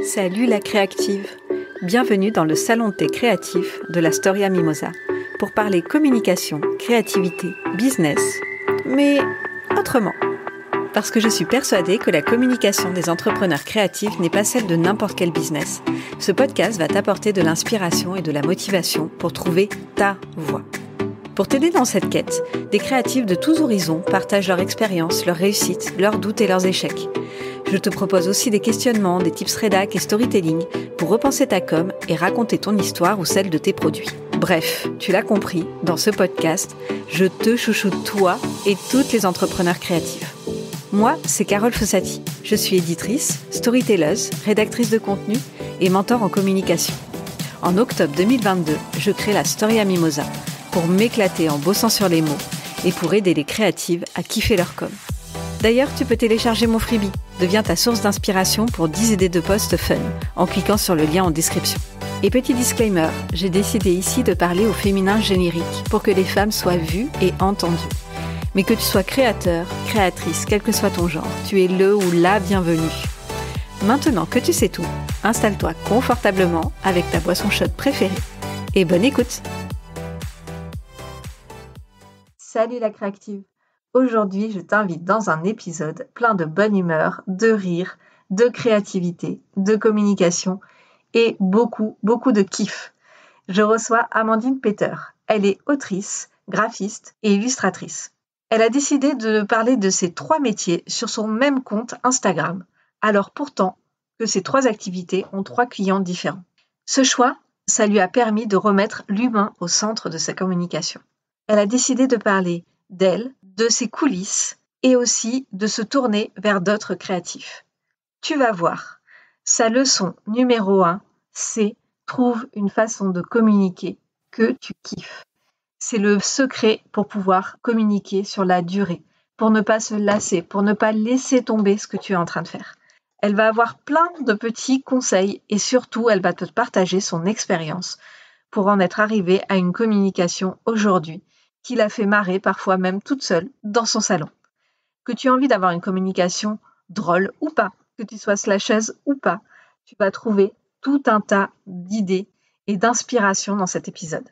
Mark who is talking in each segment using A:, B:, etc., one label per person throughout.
A: Salut la créative. Bienvenue dans le salon de thé créatif de la Storia Mimosa pour parler communication, créativité, business, mais autrement. Parce que je suis persuadée que la communication des entrepreneurs créatifs n'est pas celle de n'importe quel business. Ce podcast va t'apporter de l'inspiration et de la motivation pour trouver ta voie. Pour t'aider dans cette quête, des créatifs de tous horizons partagent leur expérience, leurs réussites, leurs doutes et leurs échecs. Je te propose aussi des questionnements, des tips rédac et storytelling pour repenser ta com et raconter ton histoire ou celle de tes produits. Bref, tu l'as compris, dans ce podcast, je te chouchoute toi et toutes les entrepreneurs créatifs. Moi, c'est Carole Fossati. Je suis éditrice, storytelleuse, rédactrice de contenu et mentor en communication. En octobre 2022, je crée la Storia Mimosa pour m'éclater en bossant sur les mots et pour aider les créatives à kiffer leur com. D'ailleurs, tu peux télécharger mon freebie. Deviens ta source d'inspiration pour 10 idées de posts fun en cliquant sur le lien en description. Et petit disclaimer, j'ai décidé ici de parler au féminin générique pour que les femmes soient vues et entendues. Mais que tu sois créateur, créatrice, quel que soit ton genre, tu es le ou la bienvenue. Maintenant que tu sais tout, installe-toi confortablement avec ta boisson chaude préférée. Et bonne écoute! Salut la créative! Aujourd'hui, je t'invite dans un épisode plein de bonne humeur, de rire, de créativité, de communication et beaucoup de kiff. Je reçois Amandine Peter. Elle est autrice, graphiste et illustratrice. Elle a décidé de parler de ses 3 métiers sur son même compte Instagram, alors pourtant que ces 3 activités ont 3 clients différents. Ce choix, ça lui a permis de remettre l'humain au centre de sa communication. Elle a décidé de parler d'elle, de ses coulisses et aussi de se tourner vers d'autres créatifs. Tu vas voir, sa leçon numéro 1, c'est « Trouve une façon de communiquer que tu kiffes ». C'est le secret pour pouvoir communiquer sur la durée, pour ne pas se lasser, pour ne pas laisser tomber ce que tu es en train de faire. Elle va avoir plein de petits conseils et surtout, elle va te partager son expérience pour en être arrivée à une communication aujourd'hui qui l'a fait marrer parfois même toute seule dans son salon. Que tu aies envie d'avoir une communication drôle ou pas, que tu sois slasheuse ou pas, tu vas trouver tout un tas d'idées et d'inspiration dans cet épisode.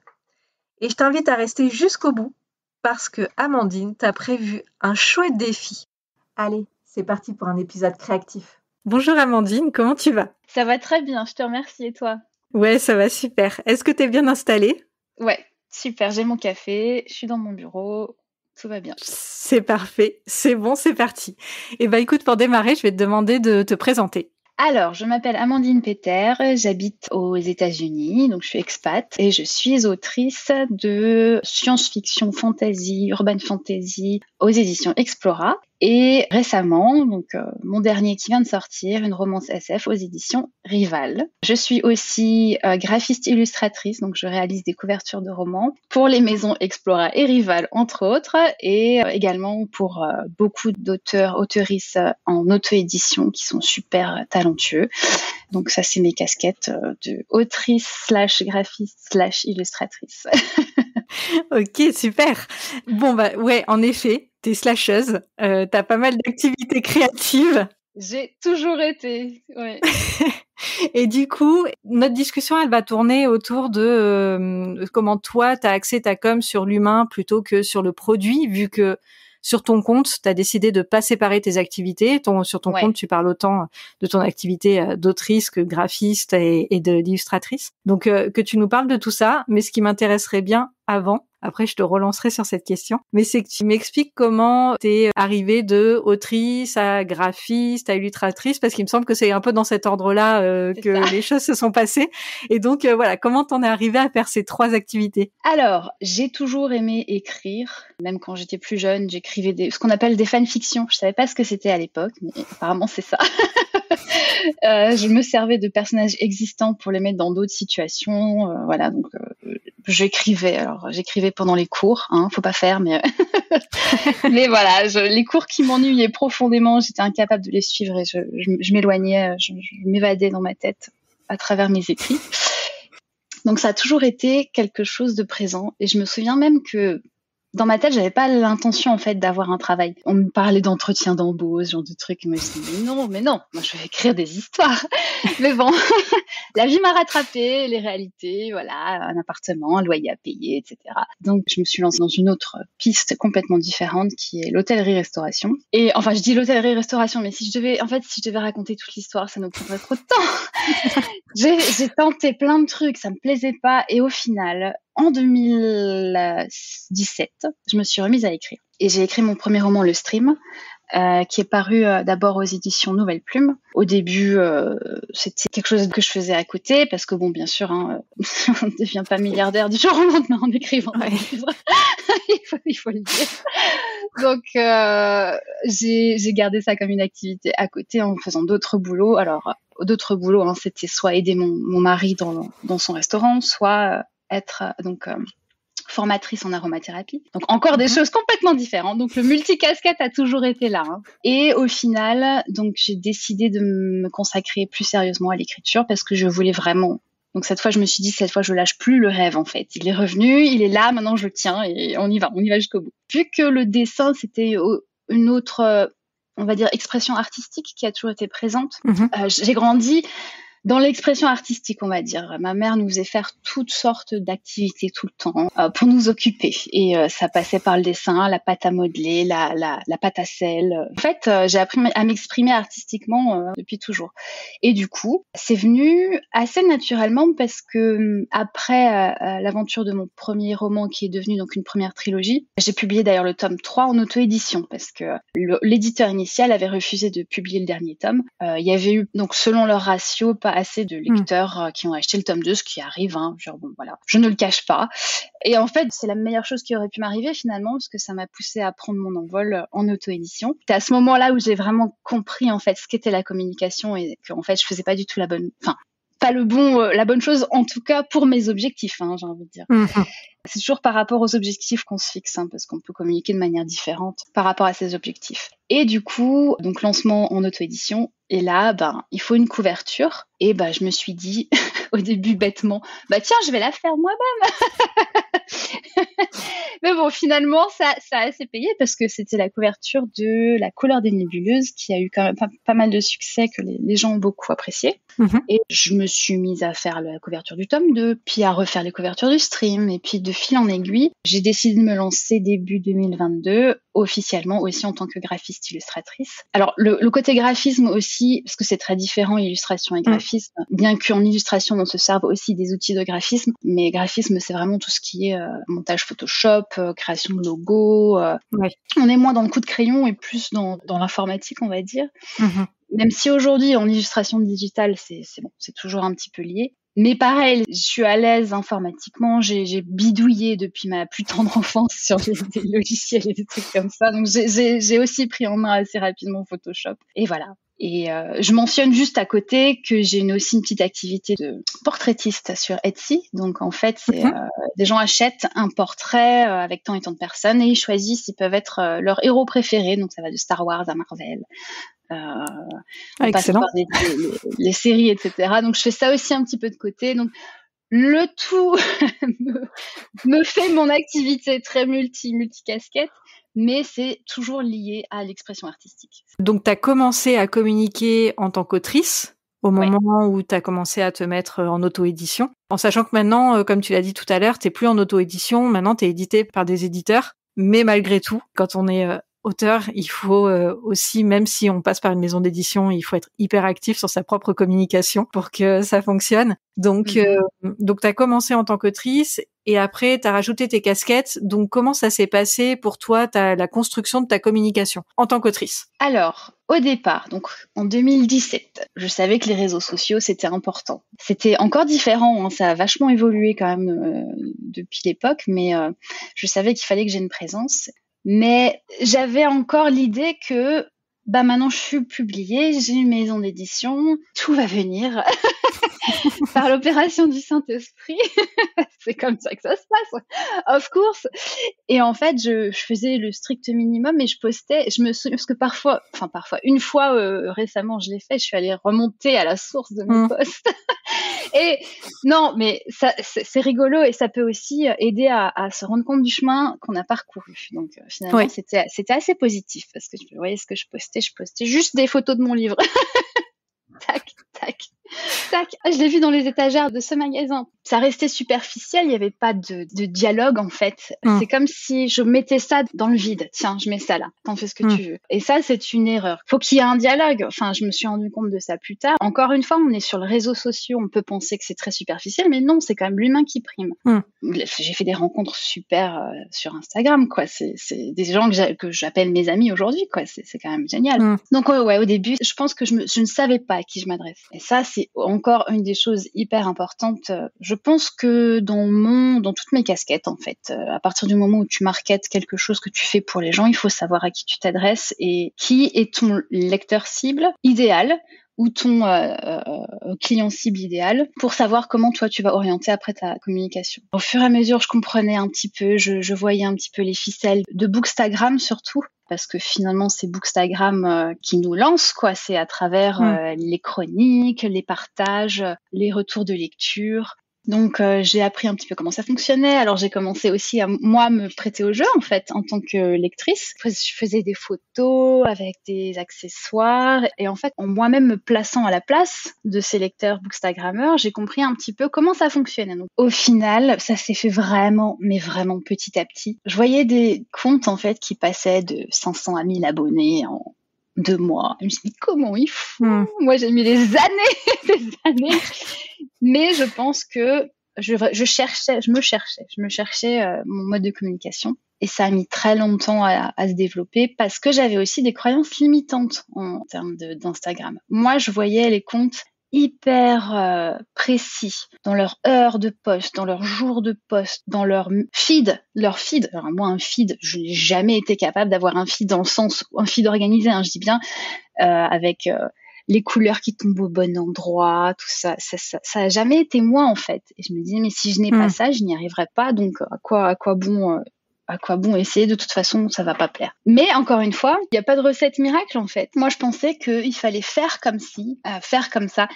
A: Et je t'invite à rester jusqu'au bout parce que Amandine t'a prévu un chouette défi. Allez, c'est parti pour un épisode créatif. Bonjour Amandine, comment tu vas ?
B: Ça va très bien, je te remercie et toi ?
A: Ouais, ça va super. Est-ce que tu es bien installée ?
B: Ouais, super, j'ai mon café, je suis dans mon bureau, tout va bien.
A: C'est parfait, c'est bon, c'est parti. Et écoute, pour démarrer, je vais te demander de te présenter.
B: Alors, je m'appelle Amandine Peter, j'habite aux États-Unis, donc je suis expat et je suis autrice de science-fiction, fantasy, urban fantasy aux éditions Explora. Et récemment, mon dernier qui vient de sortir, une romance SF aux éditions Rival. Je suis aussi graphiste illustratrice, donc je réalise des couvertures de romans pour les maisons Explora et Rival entre autres, et également pour beaucoup d'auteurs, auteurices en auto-édition qui sont super talentueux. Donc ça, c'est mes casquettes de autrice / graphiste / illustratrice.
A: Ok, super. Bon, ouais, en effet, t'es slasheuse, t'as pas mal d'activités créatives.
B: J'ai toujours été, ouais.
A: Et du coup, notre discussion, elle va tourner autour de comment toi, t'as axé ta com sur l'humain plutôt que sur le produit, vu que sur ton compte, tu as décidé de pas séparer tes activités. Sur ton compte, tu parles autant de ton activité d'autrice que graphiste et d'illustratrice. Donc, que tu nous parles de tout ça. Mais ce qui m'intéresserait bien après je te relancerai sur cette question, mais c'est que tu m'expliques comment t'es arrivée de autrice à graphiste à illustratrice, parce qu'il me semble que c'est un peu dans cet ordre-là que les choses se sont passées. Et donc, voilà, comment t'en es arrivée à faire ces 3 activités ?
B: Alors, j'ai toujours aimé écrire. Même quand j'étais plus jeune, j'écrivais ce qu'on appelle des fanfictions. Je savais pas ce que c'était à l'époque, mais apparemment c'est ça. Je me servais de personnages existants pour les mettre dans d'autres situations. Voilà, donc j'écrivais. Alors, j'écrivais pendant les cours, faut pas faire, mais mais voilà, les cours qui m'ennuyaient profondément, j'étais incapable de les suivre et je m'éloignais, je m'évadais dans ma tête à travers mes écrits. Donc ça a toujours été quelque chose de présent et je me souviens même que dans ma tête, j'avais pas l'intention en fait d'avoir un travail. On me parlait d'entretien d'embauche, genre de trucs, et moi je dis mais non, moi je vais écrire des histoires. Mais bon, la vie m'a rattrapée, les réalités, voilà, un appartement, un loyer à payer, etc. Donc je me suis lancée dans une autre piste complètement différente qui est l'hôtellerie-restauration. Et enfin, je dis l'hôtellerie-restauration, mais si je devais raconter toute l'histoire, ça nous prendrait trop de temps. J'ai tenté plein de trucs, ça me plaisait pas, et au final, en 2017, je me suis remise à écrire. Et j'ai écrit mon premier roman, Le Stream, qui est paru d'abord aux éditions Nouvelle Plume. Au début, c'était quelque chose que je faisais à côté, parce que bon, bien sûr, on ne devient pas milliardaire du jour au lendemain en écrivant un livre. il faut le dire. Donc, j'ai gardé ça comme une activité à côté en faisant d'autres boulots. Alors, d'autres boulots, c'était soit aider mon mari dans son restaurant, soit être formatrice en aromathérapie. Donc encore des choses complètement différentes. Donc le multicasquette a toujours été là. Et au final, donc j'ai décidé de me consacrer plus sérieusement à l'écriture parce que je voulais vraiment. Donc cette fois, je me suis dit, cette fois, je lâche plus le rêve en fait. Il est revenu, il est là, maintenant je le tiens et on y va jusqu'au bout. Vu que le dessin, c'était une autre, on va dire, expression artistique qui a toujours été présente. J'ai grandi dans l'expression artistique, on va dire. Ma mère nous faisait faire toutes sortes d'activités tout le temps pour nous occuper. Et ça passait par le dessin, la pâte à modeler, la pâte à sel. En fait, j'ai appris à m'exprimer artistiquement depuis toujours. Et du coup, c'est venu assez naturellement parce que après l'aventure de mon premier roman qui est devenu donc une première trilogie, j'ai publié d'ailleurs le tome 3 en auto-édition parce que l'éditeur initial avait refusé de publier le dernier tome. Il y avait eu, donc selon leur ratio, pas assez de lecteurs qui ont acheté le tome 2, ce qui arrive, genre bon voilà, je ne le cache pas. Et en fait, c'est la meilleure chose qui aurait pu m'arriver finalement, parce que ça m'a poussée à prendre mon envol en auto-édition. C'est à ce moment-là où j'ai vraiment compris en fait ce qu'était la communication et qu'en fait je faisais pas du tout la bonne chose, en tout cas pour mes objectifs, j'ai envie de dire. C'est toujours par rapport aux objectifs qu'on se fixe, parce qu'on peut communiquer de manière différente par rapport à ces objectifs. Et du coup, donc lancement en auto-édition, et là, il faut une couverture. Et je me suis dit, au début bêtement, tiens, je vais la faire moi-même. Mais bon, finalement, ça a assez payé parce que c'était la couverture de La couleur des nébuleuses qui a eu quand même pas mal de succès, que les gens ont beaucoup apprécié. Et je me suis mise à faire la couverture du tome 2, puis à refaire les couvertures du stream, et puis de fil en aiguille, j'ai décidé de me lancer début 2022, officiellement aussi en tant que graphiste illustratrice. Alors, le côté graphisme aussi, parce que c'est très différent, illustration et graphisme, bien qu'en illustration, on se serve aussi des outils de graphisme, mais graphisme, c'est vraiment tout ce qui est montage Photoshop, création de logos. On est moins dans le coup de crayon et plus dans l'informatique, on va dire. Même si aujourd'hui, en illustration digitale, c'est toujours un petit peu lié. Mais pareil, je suis à l'aise informatiquement, j'ai bidouillé depuis ma plus tendre enfance sur des logiciels et des trucs comme ça. Donc j'ai aussi pris en main assez rapidement Photoshop. Et voilà. Et je mentionne juste à côté que j'ai aussi une petite activité de portraitiste sur Etsy. Donc en fait, c'est des gens achètent un portrait avec tant et tant de personnes et ils choisissent, ils peuvent être leurs héros préférés. Donc ça va de Star Wars à Marvel. On passe par les séries, etc. Donc je fais ça aussi un petit peu de côté. Donc le tout me fait mon activité très multi-casquette, mais c'est toujours lié à l'expression artistique.
A: Donc tu as commencé à communiquer en tant qu'autrice au moment où tu as commencé à te mettre en auto-édition, en sachant que maintenant, comme tu l'as dit tout à l'heure, t'es plus en auto-édition, maintenant t'es édité par des éditeurs, mais malgré tout, quand on est auteur, il faut aussi, même si on passe par une maison d'édition, il faut être hyper actif sur sa propre communication pour que ça fonctionne. Donc, donc t'as commencé en tant qu'autrice et après t'as rajouté tes casquettes. Donc, comment ça s'est passé pour toi, la construction de ta communication en tant qu'autrice?
B: Alors, au départ, donc en 2017, je savais que les réseaux sociaux c'était important. C'était encore différent, ça a vachement évolué quand même depuis l'époque, mais je savais qu'il fallait que j'ai une présence. Mais j'avais encore l'idée que bah maintenant je suis publiée, j'ai une maison d'édition, tout va venir par l'opération du Saint-Esprit. C'est comme ça que ça se passe, of course. Et en fait, je faisais le strict minimum et je postais. Je me souviens parce que parfois, une fois récemment, je l'ai fait. Je suis allée remonter à la source de mes posts. Et non, mais ça, c'est rigolo et ça peut aussi aider à se rendre compte du chemin qu'on a parcouru. Donc finalement, c'était assez positif parce que vous voyez ce que je postais juste des photos de mon livre. Tac, tac. Tac, je l'ai vu dans les étagères de ce magasin. Ça restait superficiel, il n'y avait pas de dialogue en fait. C'est comme si je mettais ça dans le vide. Tiens, je mets ça là, t'en fais ce que tu veux. Et ça, c'est une erreur. Faut qu'il y ait un dialogue. Enfin, je me suis rendu compte de ça plus tard. Encore une fois, on est sur les réseaux sociaux, on peut penser que c'est très superficiel, mais non, c'est quand même l'humain qui prime. J'ai fait des rencontres super sur Instagram, quoi. C'est des gens que j'appelle mes amis aujourd'hui, quoi. C'est quand même génial. Donc ouais, au début, je pense que je ne savais pas à qui je m'adresse. Et ça, c'est encore une des choses hyper importantes. Je pense que dans toutes mes casquettes, en fait, à partir du moment où tu marketes quelque chose que tu fais pour les gens, il faut savoir à qui tu t'adresses et qui est ton lecteur cible idéal ou ton client cible idéal pour savoir comment toi tu vas orienter après ta communication. Au fur et à mesure, je comprenais un petit peu, je voyais un petit peu les ficelles de Bookstagram surtout. Parce que finalement, c'est Bookstagram qui nous lance, quoi. C'est à travers les chroniques, les partages, les retours de lecture. Donc, j'ai appris un petit peu comment ça fonctionnait. Alors, j'ai commencé aussi à, moi, me prêter au jeu, en fait, en tant que lectrice. Je faisais des photos avec des accessoires. Et en fait, en moi-même me plaçant à la place de ces lecteurs bookstagrammeurs, j'ai compris un petit peu comment ça fonctionnait. Donc, au final, ça s'est fait vraiment, mais vraiment petit à petit. Je voyais des comptes, en fait, qui passaient de 500 à 1000 abonnés en 2 mois. Je me suis dit, comment ils font? Moi, j'ai mis des années. Mais je pense que je me cherchais mon mode de communication. Et ça a mis très longtemps à se développer parce que j'avais aussi des croyances limitantes en termes d'Instagram. Moi, je voyais les comptes hyper précis dans leur heure de poste, dans leur jour de poste, dans leur feed. Alors moi, un feed, je n'ai jamais été capable d'avoir un feed dans le sens, un feed organisé, je dis bien, avec les couleurs qui tombent au bon endroit, tout ça. Ça a jamais été moi, en fait. Et je me disais, mais si je n'ai pas ça, je n'y arriverai pas. Donc, à quoi bon essayer? De toute façon, ça va pas plaire. Mais encore une fois, il n'y a pas de recette miracle, en fait. Moi, je pensais qu'il fallait faire comme ci, faire comme ça.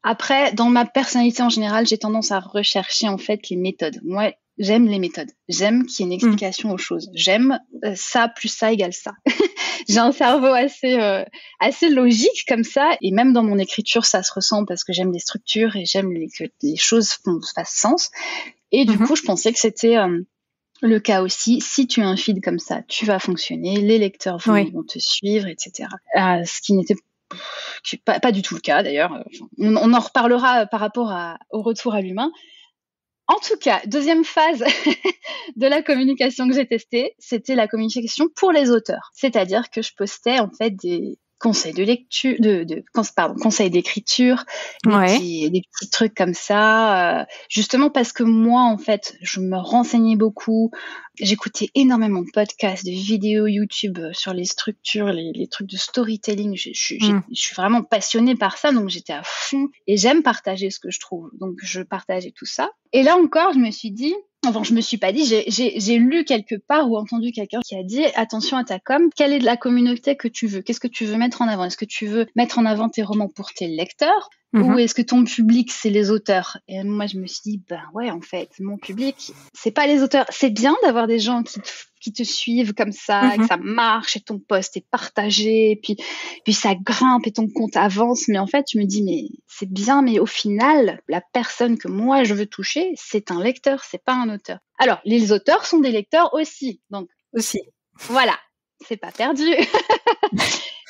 B: Après, dans ma personnalité en général, j'ai tendance à rechercher, en fait, les méthodes. Moi, j'aime les méthodes. J'aime qu'il y ait une explication aux choses. J'aime ça plus ça égale ça. J'ai un cerveau assez logique comme ça. Et même dans mon écriture, ça se ressent parce que j'aime les structures et j'aime que les choses fassent sens. Et du coup, je pensais que c'était le cas aussi. Si tu as un feed comme ça, tu vas fonctionner. Les lecteurs vont te suivre, etc. Ce qui n'était pas du tout le cas, d'ailleurs. On en reparlera par rapport au retour à l'humain. En tout cas, deuxième phase de la communication que j'ai testée, c'était la communication pour les auteurs. C'est-à-dire que je postais en fait des conseils de lecture, conseils d'écriture, des petits trucs comme ça, justement parce que moi, en fait, je me renseignais beaucoup, j'écoutais énormément de podcasts, de vidéos YouTube sur les structures, les trucs de storytelling. Je suis vraiment passionnée par ça, donc j'étais à fond et j'aime partager ce que je trouve. Donc je partageais tout ça. Et là encore, je me suis dit, enfin, je me suis pas dit, j'ai lu quelque part ou entendu quelqu'un qui a dit attention à ta com, quelle est la communauté que tu veux? Qu'est-ce que tu veux mettre en avant? Est-ce que tu veux mettre en avant tes romans pour tes lecteurs ou est-ce que ton public c'est les auteurs? Et moi je me suis dit ben ouais, en fait, mon public c'est pas les auteurs. C'est bien d'avoir des gens qui te suivent comme ça, que ça marche et ton post est partagé, et puis ça grimpe et ton compte avance. Mais en fait, je me dis, mais c'est bien, mais au final, la personne que moi je veux toucher, c'est un lecteur, c'est pas un auteur. Alors, les auteurs sont des lecteurs aussi, donc voilà, c'est pas perdu.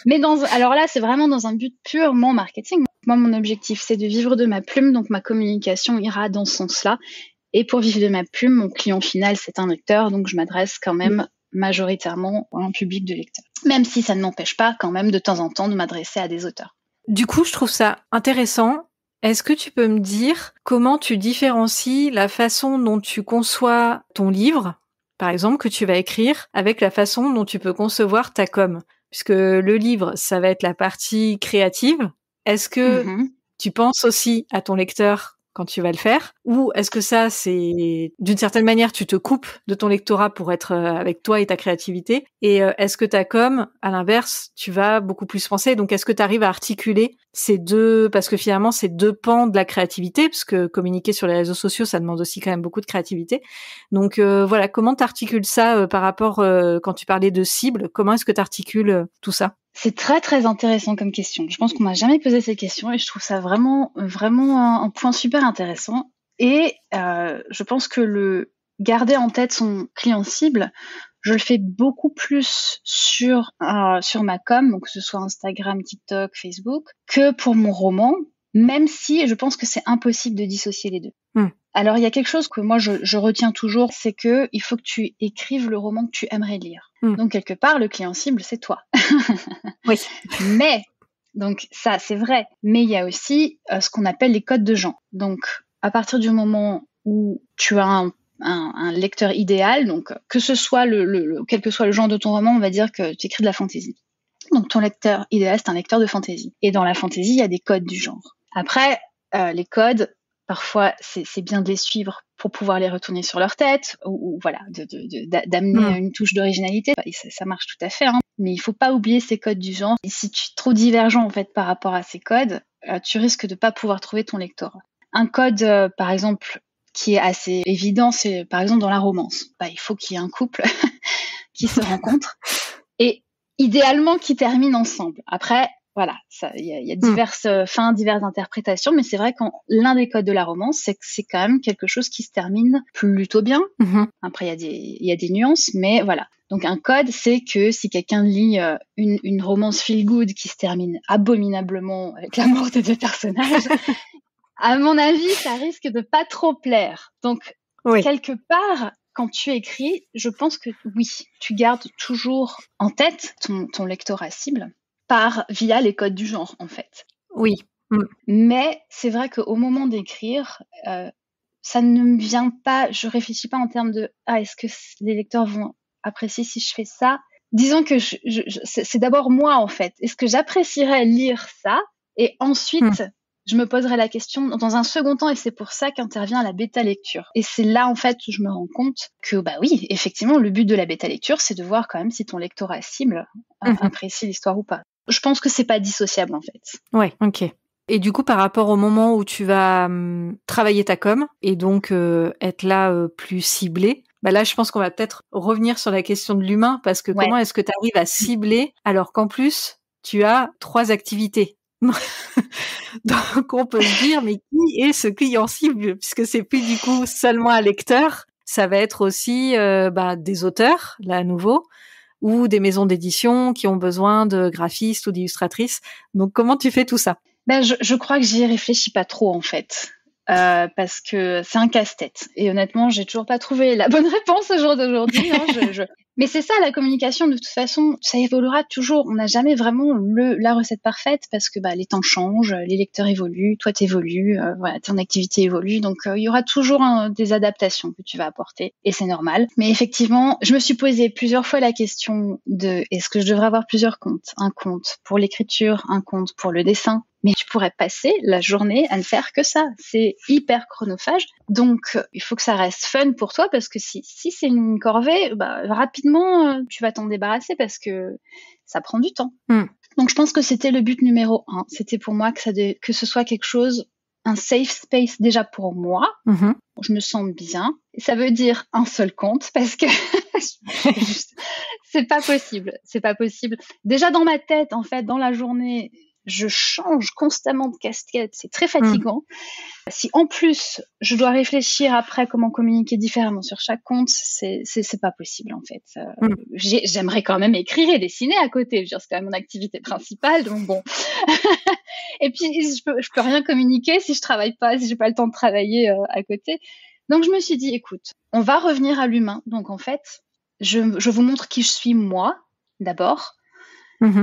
B: Mais alors là, c'est vraiment dans un but purement marketing. Moi, mon objectif, c'est de vivre de ma plume, donc ma communication ira dans ce sens-là. Et pour vivre de ma plume, mon client final, c'est un lecteur, donc je m'adresse quand même majoritairement à un public de lecteurs. Même si ça ne m'empêche pas quand même de temps en temps de m'adresser à des auteurs.
A: Du coup, je trouve ça intéressant. Est-ce que tu peux me dire comment tu différencies la façon dont tu conçois ton livre, par exemple, que tu vas écrire, avec la façon dont tu peux concevoir ta com?
C: puisque le livre, ça va être la partie créative. Est-ce que tu penses aussi à ton lecteur quand tu vas le faire, ou est-ce que ça, c'est d'une certaine manière, tu te coupes de ton lectorat pour être avec toi et ta créativité, et est-ce que ta com, à l'inverse, tu vas beaucoup plus penser, donc est-ce que tu arrives à articuler ces deux, parce que finalement, c'est deux pans de la créativité, parce que communiquer sur les réseaux sociaux, ça demande aussi quand même beaucoup de créativité. Donc voilà, comment t'articules ça par rapport, quand tu parlais de cible, comment est-ce que t'articules tout ça?
B: C'est très très intéressant comme question. Je pense qu'on m'a jamais posé ces questions et je trouve ça vraiment un point super intéressant. Et je pense que le garder en tête son client cible, je le fais beaucoup plus sur ma com, donc que ce soit Instagram, TikTok, Facebook, que pour mon roman, même si je pense que c'est impossible de dissocier les deux. Alors il y a quelque chose que moi je retiens toujours, c'est que il faut que tu écrives le roman que tu aimerais lire. Donc quelque part le client cible c'est toi.
C: Oui.
B: Mais donc ça c'est vrai, mais il y a aussi ce qu'on appelle les codes de genre. Donc à partir du moment où tu as un lecteur idéal, donc que ce soit quel que soit le genre de ton roman, on va dire que tu écris de la fantasy. Donc ton lecteur idéal c'est un lecteur de fantasy. Et dans la fantasy il y a des codes du genre. Après les codes, parfois, c'est bien de les suivre pour pouvoir les retourner sur leur tête, ou voilà, d'amener une touche d'originalité. Et ça marche tout à fait, hein. Mais il faut pas oublier ces codes du genre. Et si tu es trop divergent en fait par rapport à ces codes, tu risques de pas pouvoir trouver ton lectorat. Un code, par exemple, qui est assez évident, c'est par exemple dans la romance. Il faut qu'il y ait un couple qui se rencontre et idéalement qui termine ensemble. Après, voilà, il y a diverses fins, diverses interprétations, mais c'est vrai que l'un des codes de la romance, c'est que c'est quand même quelque chose qui se termine plutôt bien. Après, il y a des nuances, mais voilà. Donc un code, c'est que si quelqu'un lit une romance feel good qui se termine abominablement avec la mort des deux personnages, à mon avis, ça risque de pas trop plaire. Donc quelque part, quand tu écris, je pense que oui, tu gardes toujours en tête ton lectorat cible via les codes du genre, en fait.
C: Oui.
B: Mais c'est vrai qu'au moment d'écrire, ça ne me vient pas, je réfléchis pas en termes de est-ce que les lecteurs vont apprécier si je fais ça. Disons que c'est d'abord moi, en fait. Est-ce que j'apprécierais lire ça? Et ensuite, je me poserai la question dans un second temps, et c'est pour ça qu'intervient la bêta lecture. Et c'est là, en fait, où je me rends compte que, oui, effectivement, le but de la bêta lecture, c'est de voir quand même si ton lectorat cible apprécie l'histoire ou pas. Je pense que c'est pas dissociable, en fait.
C: Ouais, ok. Et du coup, par rapport au moment où tu vas travailler ta com et donc être là plus ciblé, là, je pense qu'on va peut-être revenir sur la question de l'humain, parce que comment est-ce que tu arrives à cibler alors qu'en plus, tu as 3 activités? Donc, on peut se dire, mais qui est ce client cible? Puisque c'est plus du coup seulement un lecteur, ça va être aussi des auteurs, là à nouveau, ou des maisons d'édition qui ont besoin de graphistes ou d'illustratrices. Donc, comment tu fais tout ça?
B: Je crois que j'y réfléchis pas trop, en fait. Parce que c'est un casse-tête. Et honnêtement, j'ai toujours pas trouvé la bonne réponse au jour d'aujourd'hui. Hein. Mais c'est ça, la communication, de toute façon, ça évoluera toujours. On n'a jamais vraiment la recette parfaite parce que les temps changent, les lecteurs évoluent, toi t'évolues, ton activité évolue. Donc, il y aura toujours des adaptations que tu vas apporter et c'est normal. Mais effectivement, je me suis posé plusieurs fois la question de est-ce que je devrais avoir plusieurs comptes? Un compte pour l'écriture, un compte pour le dessin. Mais tu pourrais passer la journée à ne faire que ça. C'est hyper chronophage. Donc, il faut que ça reste fun pour toi parce que si c'est une corvée, rapidement, tu vas t'en débarrasser parce que ça prend du temps. Donc, je pense que c'était le but numéro 1. C'était pour moi que ce soit quelque chose, un safe space déjà pour moi. Je me sens bien. Ça veut dire un seul compte parce que c'est pas possible. C'est pas possible. Déjà dans ma tête, en fait, dans la journée, je change constamment de casquette, c'est très fatigant. Si en plus je dois réfléchir après comment communiquer différemment sur chaque compte, c'est pas possible en fait. J'aimerais quand même écrire et dessiner à côté, je veux dire, c'est quand même mon activité principale, donc bon. Et puis je peux rien communiquer si je travaille pas, si j'ai pas le temps de travailler à côté. Donc je me suis dit, écoute, on va revenir à l'humain. Donc en fait, je vous montre qui je suis moi d'abord.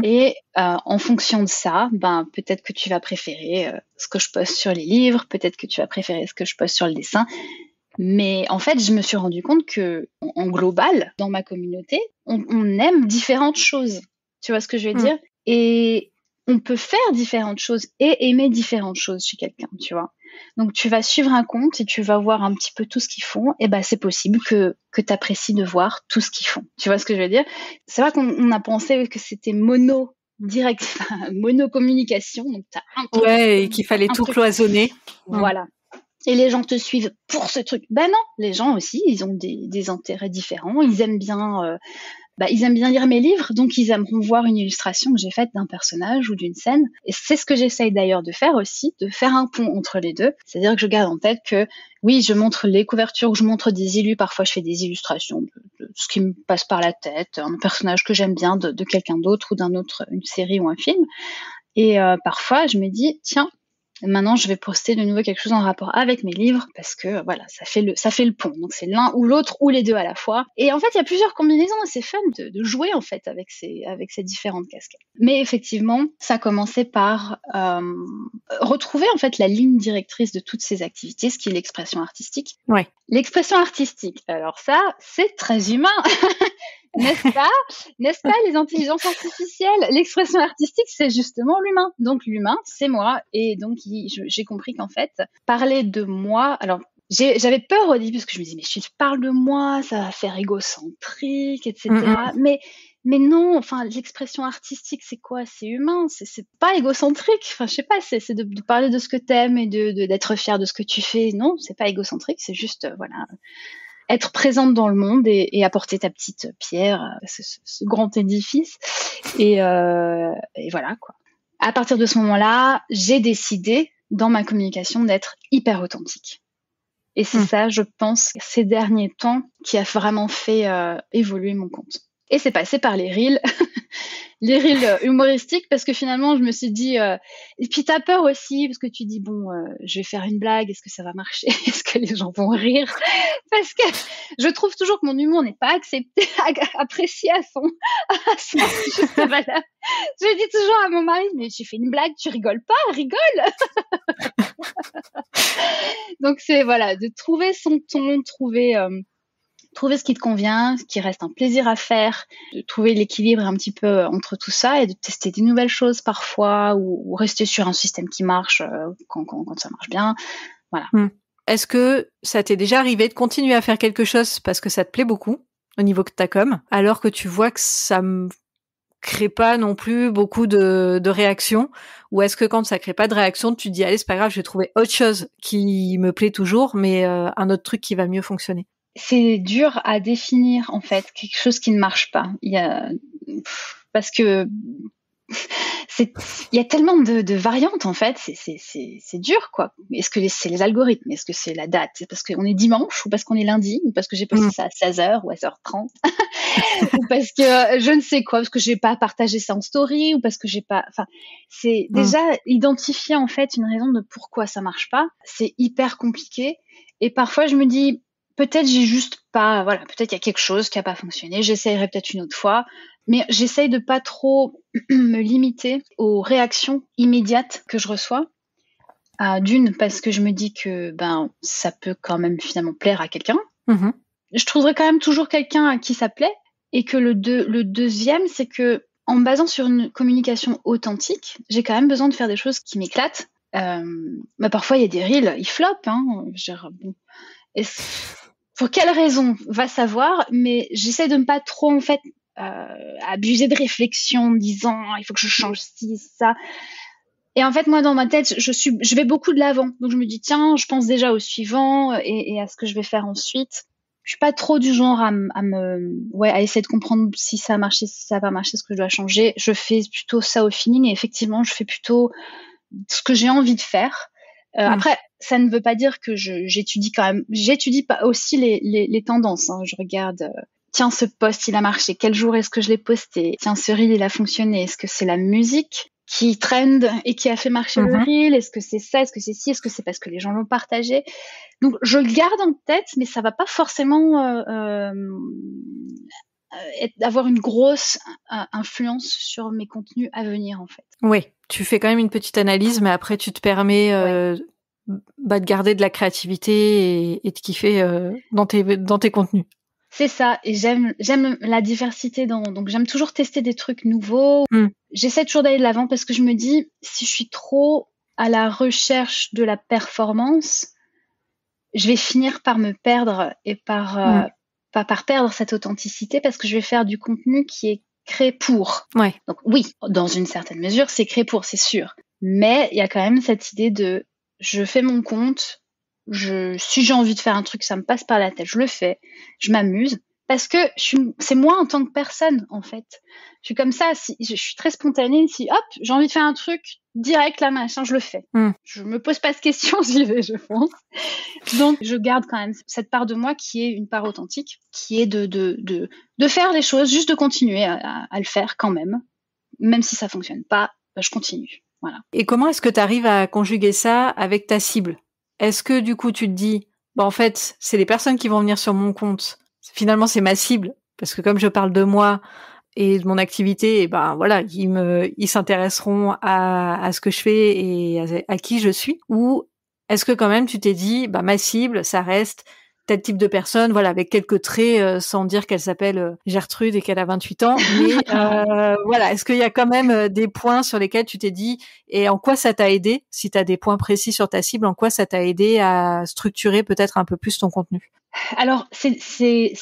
B: Et en fonction de ça, peut-être que tu vas préférer ce que je poste sur les livres, peut-être que tu vas préférer ce que je poste sur le dessin. Mais en fait, je me suis rendu compte que en global, dans ma communauté, on aime différentes choses. Tu vois ce que je veux dire? Et on peut faire différentes choses et aimer différentes choses chez quelqu'un, tu vois. Donc, tu vas suivre un compte et tu vas voir un petit peu tout ce qu'ils font. Et ben, c'est possible que tu apprécies de voir tout ce qu'ils font. Tu vois ce que je veux dire? C'est vrai qu'on a pensé que c'était monocommunication. Donc, t'as un truc.
C: Ouais, et qu'il fallait tout cloisonner.
B: Voilà. Et les gens te suivent pour ce truc. Ben non, les gens aussi, ils ont des intérêts différents. Ils aiment bien lire mes livres, donc ils aimeront voir une illustration que j'ai faite d'un personnage ou d'une scène. Et c'est ce que j'essaye d'ailleurs de faire aussi, de faire un pont entre les deux. C'est-à-dire que je garde en tête que, oui, je montre les couvertures, je montre des illus, parfois je fais des illustrations de ce qui me passe par la tête, un personnage que j'aime bien de quelqu'un d'autre ou d'un autre, une série ou un film. Et parfois, je me dis, tiens, maintenant, je vais poster de nouveau quelque chose en rapport avec mes livres parce que voilà, ça fait le pont. Donc c'est l'un ou l'autre ou les deux à la fois. Et en fait, il y a plusieurs combinaisons et c'est fun de jouer en fait avec ces différentes casquettes. Mais effectivement, ça a commencé par retrouver en fait la ligne directrice de toutes ces activités, ce qui est l'expression artistique.
C: Ouais.
B: L'expression artistique. Alors ça, c'est très humain. N'est-ce pas, les intelligences artificielles? L'expression artistique, c'est justement l'humain. Donc l'humain, c'est moi. Et donc j'ai compris qu'en fait, parler de moi, alors j'avais peur au début parce que je me disais, mais si je parle de moi, ça va faire égocentrique, etc. Mais non, enfin, l'expression artistique, c'est quoi? C'est humain, c'est pas égocentrique. Enfin, je sais pas, c'est de parler de ce que t'aimes et d'être fier de ce que tu fais. Non, c'est pas égocentrique, c'est juste, voilà, être présente dans le monde et apporter ta petite pierre à ce grand édifice. Et voilà, quoi. À partir de ce moment-là, j'ai décidé, dans ma communication, d'être hyper authentique. Et c'est ça, je pense, ces derniers temps, qui a vraiment fait évoluer mon compte. Et c'est passé par les reels, les reels humoristiques, parce que finalement, je me suis dit... et puis, t'as peur aussi, parce que tu dis, bon, je vais faire une blague, est-ce que ça va marcher? Est-ce que les gens vont rire? Parce que je trouve toujours que mon humour n'est pas accepté, apprécié à son juste valeur. Je dis toujours à mon mari, mais j'ai fait une blague, tu rigoles pas, rigole. Donc, c'est, voilà, de trouver son ton, trouver ce qui te convient, ce qui reste un plaisir à faire, de trouver l'équilibre un petit peu entre tout ça et de tester des nouvelles choses parfois ou rester sur un système qui marche quand ça marche bien. Voilà.
C: Est-ce que ça t'est déjà arrivé de continuer à faire quelque chose parce que ça te plaît beaucoup au niveau de ta com, alors que tu vois que ça crée pas non plus beaucoup de réactions, ou est-ce que quand ça crée pas de réaction, tu te dis allez, c'est pas grave, je vais trouver autre chose qui me plaît toujours, mais un autre truc qui va mieux fonctionner?
B: C'est dur à définir, en fait, quelque chose qui ne marche pas. Parce que il y a tellement de variantes, en fait. C'est dur, quoi. Est-ce que c'est les algorithmes? Est-ce que c'est la date? C'est parce qu'on est dimanche ou parce qu'on est lundi? Ou parce que j'ai posté ça à 16h ou à 16h30? Ou parce que je ne sais quoi, parce que j'ai pas partagé ça en story, ou parce que j'ai pas... Enfin, c'est déjà identifier, en fait, une raison de pourquoi ça marche pas. C'est hyper compliqué. Et parfois, je me dis... Peut-être j'ai juste pas, voilà, peut-être il y a quelque chose qui a pas fonctionné, j'essayerai peut-être une autre fois, mais j'essaye de pas trop me limiter aux réactions immédiates que je reçois. D'une, parce que je me dis que ça peut quand même finalement plaire à quelqu'un. Je trouverai quand même toujours quelqu'un à qui ça plaît, et que le deuxième, c'est que en me basant sur une communication authentique, j'ai quand même besoin de faire des choses qui m'éclatent. Parfois il y a des reels, ils flopent, hein. Bon. Pour quelle raison, va savoir, mais j'essaie de ne pas trop, en fait, abuser de réflexion en me disant il faut que je change ci, ça. Et en fait, moi, dans ma tête, je vais beaucoup de l'avant. Donc, je me dis, tiens, je pense déjà au suivant et à ce que je vais faire ensuite. Je suis pas trop du genre à essayer de comprendre si ça a marché, si ça a pas marché, ce que je dois changer. Je fais plutôt ça au feeling et effectivement, je fais plutôt ce que j'ai envie de faire. Après, ça ne veut pas dire que j'étudie quand même. J'étudie pas aussi les tendances. Hein. Je regarde, tiens, ce post, il a marché. Quel jour est-ce que je l'ai posté? Tiens, ce reel, il a fonctionné. Est-ce que c'est la musique qui trend et qui a fait marcher le reel? Est-ce que c'est ça? Est-ce que c'est ci? Est-ce que c'est parce que les gens l'ont partagé? Donc, je le garde en tête, mais ça va pas forcément avoir une grosse influence sur mes contenus à venir, en fait.
C: Oui, tu fais quand même une petite analyse, mais après tu te permets de garder de la créativité et de kiffer dans tes contenus.
B: C'est ça, et j'aime la diversité donc j'aime toujours tester des trucs nouveaux. J'essaie toujours d'aller de l'avant parce que je me dis, si je suis trop à la recherche de la performance, je vais finir par me perdre et par perdre cette authenticité parce que je vais faire du contenu qui est créé pour.
C: Ouais.
B: Donc oui, dans une certaine mesure, c'est créé pour, c'est sûr. Mais il y a quand même cette idée de je fais mon compte, si j'ai envie de faire un truc, ça me passe par la tête, je le fais, je m'amuse, parce que c'est moi en tant que personne, en fait. Je suis comme ça, je suis très spontanée, si hop, j'ai envie de faire un truc, direct là, machin, je le fais. Je me pose pas de questions, j'y vais, je pense. Donc, je garde quand même cette part de moi qui est une part authentique, qui est de faire les choses, juste de continuer à le faire quand même si ça fonctionne pas, je continue. Voilà.
C: Et comment est-ce que tu arrives à conjuguer ça avec ta cible ? Est-ce que du coup tu te dis, en fait, c'est les personnes qui vont venir sur mon compte. Finalement, c'est ma cible parce que comme je parle de moi et de mon activité, et voilà, ils s'intéresseront à ce que je fais et à qui je suis. Ou est-ce que quand même tu t'es dit, ma cible, ça reste tel type de personne, voilà, avec quelques traits, sans dire qu'elle s'appelle Gertrude et qu'elle a 28 ans. Mais voilà, est-ce qu'il y a quand même des points sur lesquels tu t'es dit, et en quoi ça t'a aidé, si tu as des points précis sur ta cible, en quoi ça t'a aidé à structurer peut-être un peu plus ton contenu ?
B: Alors, c'est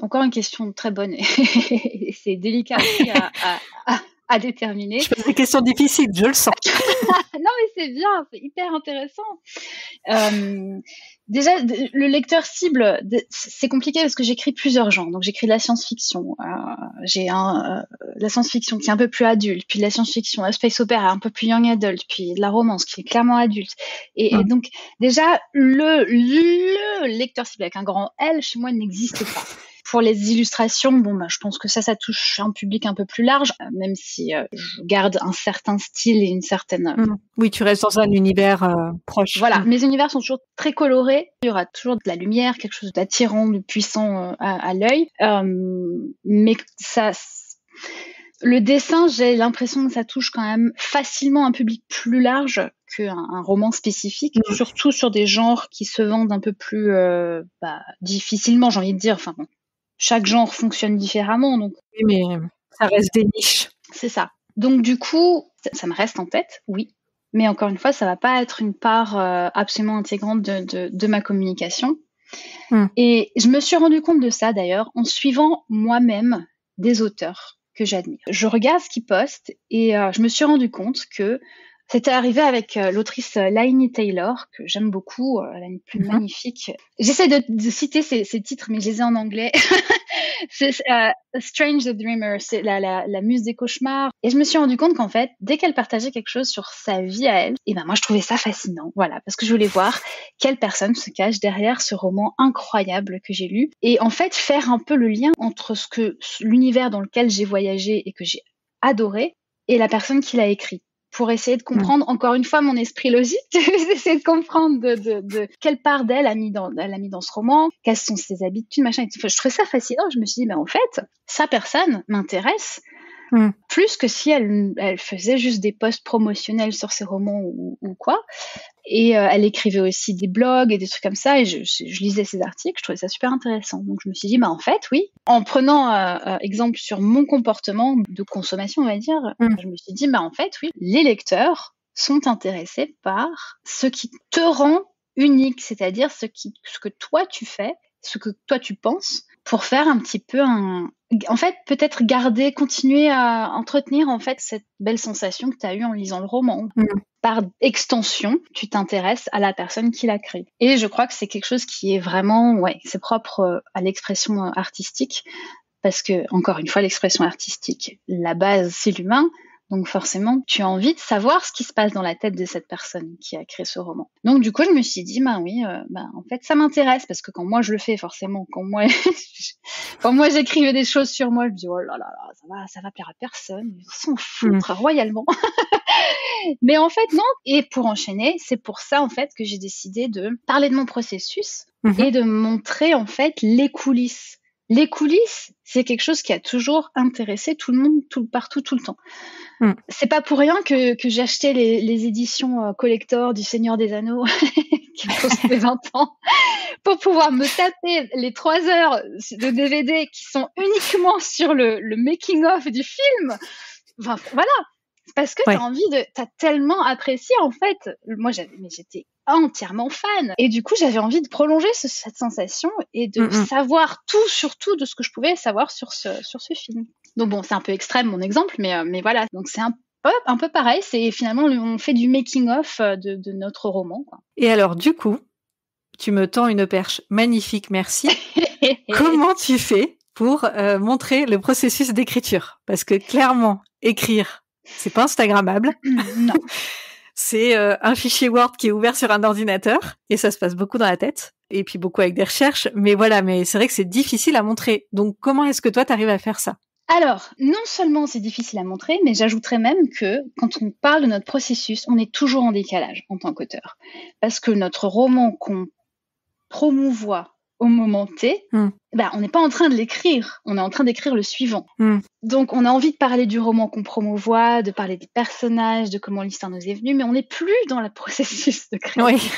B: encore une question très bonne et c'est délicat aussi à déterminer.
C: Je pose des questions difficiles, je le sens.
B: Non, mais c'est bien, c'est hyper intéressant. Déjà, le lecteur cible, c'est compliqué parce que j'écris plusieurs genres. Donc, j'écris de la science-fiction. J'ai la science-fiction qui est un peu plus adulte, puis de la science-fiction, la space opera un peu plus young adult, puis de la romance qui est clairement adulte. Et donc, déjà, le lecteur cible avec un grand L, chez moi, n'existe pas. Pour les illustrations, je pense que ça touche un public un peu plus large, même si je garde un certain style et une certaine...
C: Oui, tu restes dans un univers proche.
B: Voilà, mes univers sont toujours très colorés. Il y aura toujours de la lumière, quelque chose d'attirant, de puissant à l'œil. Mais ça... Le dessin, j'ai l'impression que ça touche quand même facilement un public plus large qu'un roman spécifique, surtout sur des genres qui se vendent un peu plus difficilement, j'ai envie de dire. Enfin bon, chaque genre fonctionne différemment. Donc...
C: Oui, mais ça reste des niches.
B: C'est ça. Donc du coup, ça me reste en tête, oui. Mais encore une fois, ça va pas être une part absolument intégrante de ma communication. Et je me suis rendu compte de ça d'ailleurs en suivant moi-même des auteurs que j'admire. Je regarde ce qu'ils postent et je me suis rendu compte que c'était arrivé avec l'autrice Laini Taylor, que j'aime beaucoup, elle a une plume magnifique. J'essaie de citer ses titres, mais je les ai en anglais. C'est Strange the Dreamer, c'est la muse des cauchemars. Et je me suis rendu compte qu'en fait, dès qu'elle partageait quelque chose sur sa vie à elle, moi je trouvais ça fascinant, voilà, parce que je voulais voir quelle personne se cache derrière ce roman incroyable que j'ai lu. Et en fait, faire un peu le lien entre l'univers dans lequel j'ai voyagé et que j'ai adoré, et la personne qui l'a écrit. Pour essayer de comprendre, encore une fois, mon esprit logique, essayer de comprendre de quelle part d'elle elle a mis dans ce roman, quelles sont ses habitudes, machin. Et tout. Enfin, je trouvais ça fascinant. Je me suis dit, en fait, sa personne m'intéresse plus que si elle faisait juste des posts promotionnels sur ses romans ou quoi. Et elle écrivait aussi des blogs et des trucs comme ça, et je lisais ses articles, je trouvais ça super intéressant. Donc je me suis dit, en fait, oui, en prenant exemple sur mon comportement de consommation, on va dire, je me suis dit, en fait, oui, les lecteurs sont intéressés par ce qui te rend unique, c'est-à-dire ce que toi tu fais, ce que toi tu penses, pour faire un petit peu en fait, peut-être continuer à entretenir en fait cette belle sensation que tu as eue en lisant le roman. Par extension, tu t'intéresses à la personne qui l'a créé. Et je crois que c'est quelque chose qui est vraiment, c'est propre à l'expression artistique, parce que, encore une fois, l'expression artistique, la base, c'est l'humain. Donc forcément, tu as envie de savoir ce qui se passe dans la tête de cette personne qui a créé ce roman. Donc du coup, je me suis dit, en fait, ça m'intéresse, parce que quand moi je le fais, forcément, quand moi j'écrivais des choses sur moi, je me dis, oh là là, ça va plaire à personne, ils s'en foutent royalement. Mais en fait, non. Et pour enchaîner, c'est pour ça, en fait, que j'ai décidé de parler de mon processus et de montrer, en fait, les coulisses. Les coulisses, c'est quelque chose qui a toujours intéressé tout le monde, partout, tout le temps. C'est pas pour rien que j'ai acheté les éditions collector du Seigneur des Anneaux qui ont 20 ans pour pouvoir me taper les 3 heures de DVD qui sont uniquement sur le making-of du film. Enfin, voilà. Parce que t'as tellement apprécié, en fait. Moi, j'étais entièrement fan. Et du coup, j'avais envie de prolonger cette sensation et de savoir tout, surtout de ce que je pouvais savoir sur ce film. Donc bon, c'est un peu extrême, mon exemple, mais voilà. Donc c'est un peu pareil. C'est finalement, on fait du making-of de notre roman, quoi.
C: Et alors, du coup, tu me tends une perche magnifique, merci. Comment tu fais pour montrer le processus d'écriture? Parce que clairement, écrire, c'est pas instagrammable.
B: Non.
C: C'est un fichier Word qui est ouvert sur un ordinateur et ça se passe beaucoup dans la tête et puis beaucoup avec des recherches. Mais voilà, mais c'est vrai que c'est difficile à montrer. Donc, comment est-ce que toi, t'arrives à faire ça?
B: Alors, non seulement c'est difficile à montrer, mais j'ajouterais même que quand on parle de notre processus, on est toujours en décalage en tant qu'auteur. Parce que notre roman qu'on promouvoit au moment T, on n'est pas en train de l'écrire, on est en train d'écrire le suivant. Donc, on a envie de parler du roman qu'on promouvoit, de parler des personnages, de comment l'histoire nous est venue, mais on n'est plus dans le processus de création. Oui.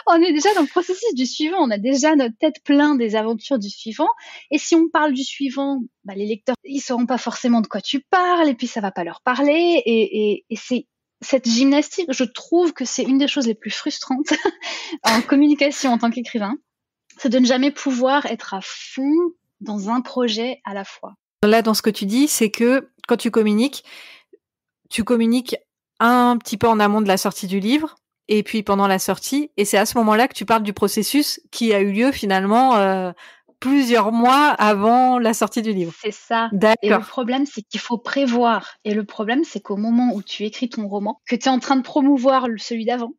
B: On est déjà dans le processus du suivant, on a déjà notre tête pleine des aventures du suivant, et si on parle du suivant, les lecteurs, ils sauront pas forcément de quoi tu parles, et puis ça va pas leur parler, et c'est cette gymnastique, je trouve que c'est une des choses les plus frustrantes en communication en tant qu'écrivain, c'est de ne jamais pouvoir être à fond dans un projet à la fois.
C: Là, dans ce que tu dis, c'est que quand tu communiques un petit peu en amont de la sortie du livre et puis pendant la sortie. Et c'est à ce moment-là que tu parles du processus qui a eu lieu finalement plusieurs mois avant la sortie du livre.
B: C'est ça.
C: D'accord.
B: Et le problème, c'est qu'il faut prévoir. Et le problème, c'est qu'au moment où tu écris ton roman, que tu es en train de promouvoir celui d'avant,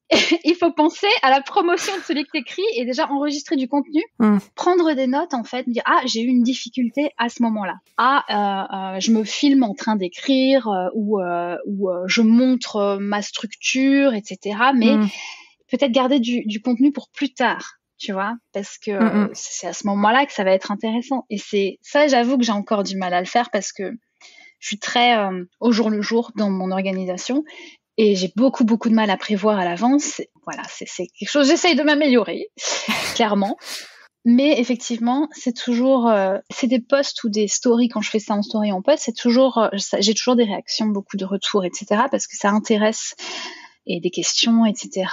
B: il faut penser à la promotion de celui que tu écris et déjà enregistrer du contenu, prendre des notes, en fait, me dire, j'ai eu une difficulté à ce moment-là. Je me filme en train d'écrire ou je montre ma structure, etc. Mais peut-être garder du contenu pour plus tard. Tu vois, parce que c'est à ce moment-là que ça va être intéressant. Et c'est ça, j'avoue que j'ai encore du mal à le faire parce que je suis très au jour le jour dans mon organisation et j'ai beaucoup de mal à prévoir à l'avance. Voilà, c'est quelque chose, j'essaye de m'améliorer, clairement. Mais effectivement, c'est toujours, c'est des posts ou des stories, quand je fais ça en story en post, c'est toujours, j'ai toujours des réactions, beaucoup de retours, etc. parce que ça intéresse et des questions, etc.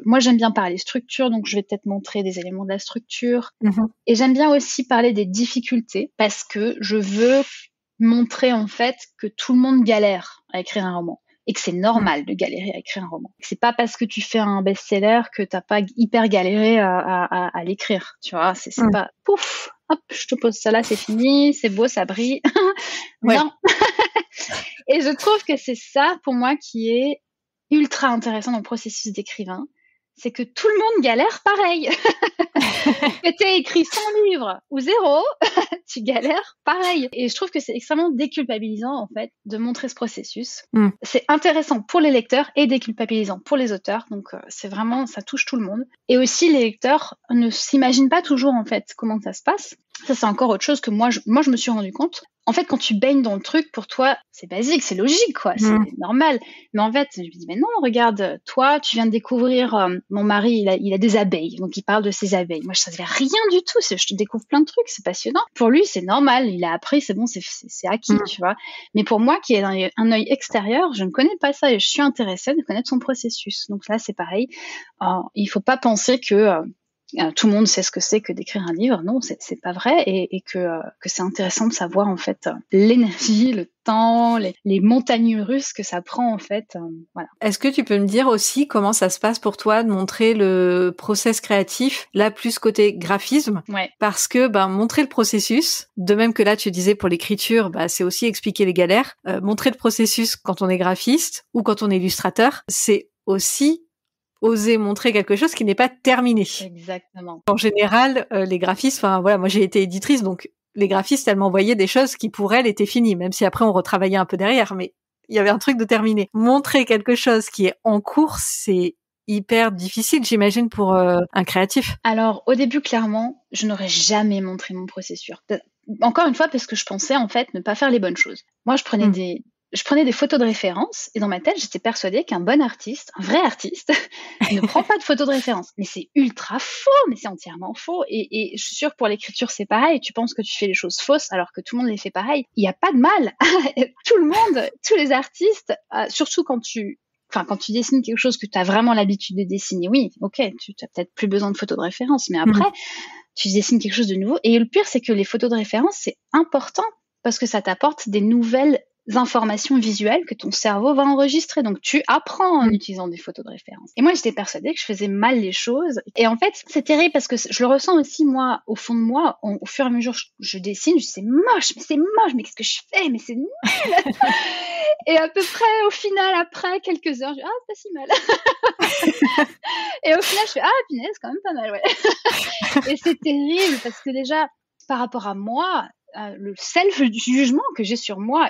B: Moi, j'aime bien parler structure, donc je vais peut-être montrer des éléments de la structure. Et j'aime bien aussi parler des difficultés parce que je veux montrer en fait que tout le monde galère à écrire un roman et que c'est normal de galérer à écrire un roman. C'est pas parce que tu fais un best-seller que t'as pas hyper galéré à l'écrire, tu vois. C'est pas pouf, hop, je te pose ça là, c'est fini, c'est beau, ça brille. Non. Et je trouve que c'est ça pour moi qui est ultra intéressant dans le processus d'écrivain, c'est que tout le monde galère pareil. Que t'aies écrit 100 livres ou 0, tu galères pareil. Et je trouve que c'est extrêmement déculpabilisant, en fait, de montrer ce processus. C'est intéressant pour les lecteurs et déculpabilisant pour les auteurs. Donc, c'est vraiment, ça touche tout le monde. Et aussi, les lecteurs ne s'imaginent pas toujours, en fait, comment ça se passe. Ça, c'est encore autre chose que moi, je me suis rendu compte. En fait, quand tu baignes dans le truc, pour toi, c'est basique, c'est logique, quoi, c'est normal. Mais en fait, je me dis, mais non, regarde, toi, tu viens de découvrir, mon mari, il a des abeilles, donc il parle de ses abeilles. Moi, je savais rien du tout, je te découvre plein de trucs, c'est passionnant. Pour lui, c'est normal, il a appris, c'est bon, c'est acquis, tu vois. Mais pour moi, qui ai un œil extérieur, je ne connais pas ça et je suis intéressée de connaître son processus. Donc là, c'est pareil. Il faut pas penser que tout le monde sait ce que c'est que d'écrire un livre. Non, c'est pas vrai et que c'est intéressant de savoir en fait l'énergie, le temps, les montagnes russes que ça prend en fait. Voilà.
C: Est-ce que tu peux me dire aussi comment ça se passe pour toi de montrer le process créatif, là plus côté graphisme, parce que montrer le processus, de même que là tu disais pour l'écriture, c'est aussi expliquer les galères. Montrer le processus quand on est graphiste ou quand on est illustrateur, c'est aussi oser montrer quelque chose qui n'est pas terminé.
B: Exactement.
C: En général, les graphistes, moi j'ai été éditrice, donc les graphistes, elles m'envoyaient des choses qui pour elles étaient finies, même si après on retravaillait un peu derrière, mais il y avait un truc de terminé. Montrer quelque chose qui est en cours, c'est hyper difficile, j'imagine, pour un créatif.
B: Alors, au début, clairement, je n'aurais jamais montré mon processus. Encore une fois, parce que je pensais, en fait, ne pas faire les bonnes choses. Moi, je prenais je prenais des photos de référence et dans ma tête, j'étais persuadée qu'un bon artiste, un vrai artiste, ne prend pas de photos de référence. Mais c'est ultra faux, mais c'est entièrement faux. Et je suis sûre que pour l'écriture, c'est pareil. Tu penses que tu fais les choses fausses alors que tout le monde les fait pareil. Il n'y a pas de mal. Tout le monde, tous les artistes, surtout quand tu dessines quelque chose que tu as vraiment l'habitude de dessiner, oui, ok, tu n'as peut-être plus besoin de photos de référence, mais après, tu dessines quelque chose de nouveau. Et le pire, c'est que les photos de référence, c'est important parce que ça t'apporte des nouvelles informations visuelles que ton cerveau va enregistrer. Donc, tu apprends en utilisant des photos de référence. Et moi, j'étais persuadée que je faisais mal les choses. Et en fait, c'est terrible parce que je le ressens aussi, moi, au fond de moi. Au fur et à mesure, je dessine, je dis, c'est moche, mais qu'est-ce que je fais? Mais c'est nul! Et à peu près, au final, après quelques heures, je dis, c'est pas si mal. Et au final, je fais, punaise, quand même pas mal, ouais. Et c'est terrible parce que déjà, par rapport à moi, le self-jugement que j'ai sur moi,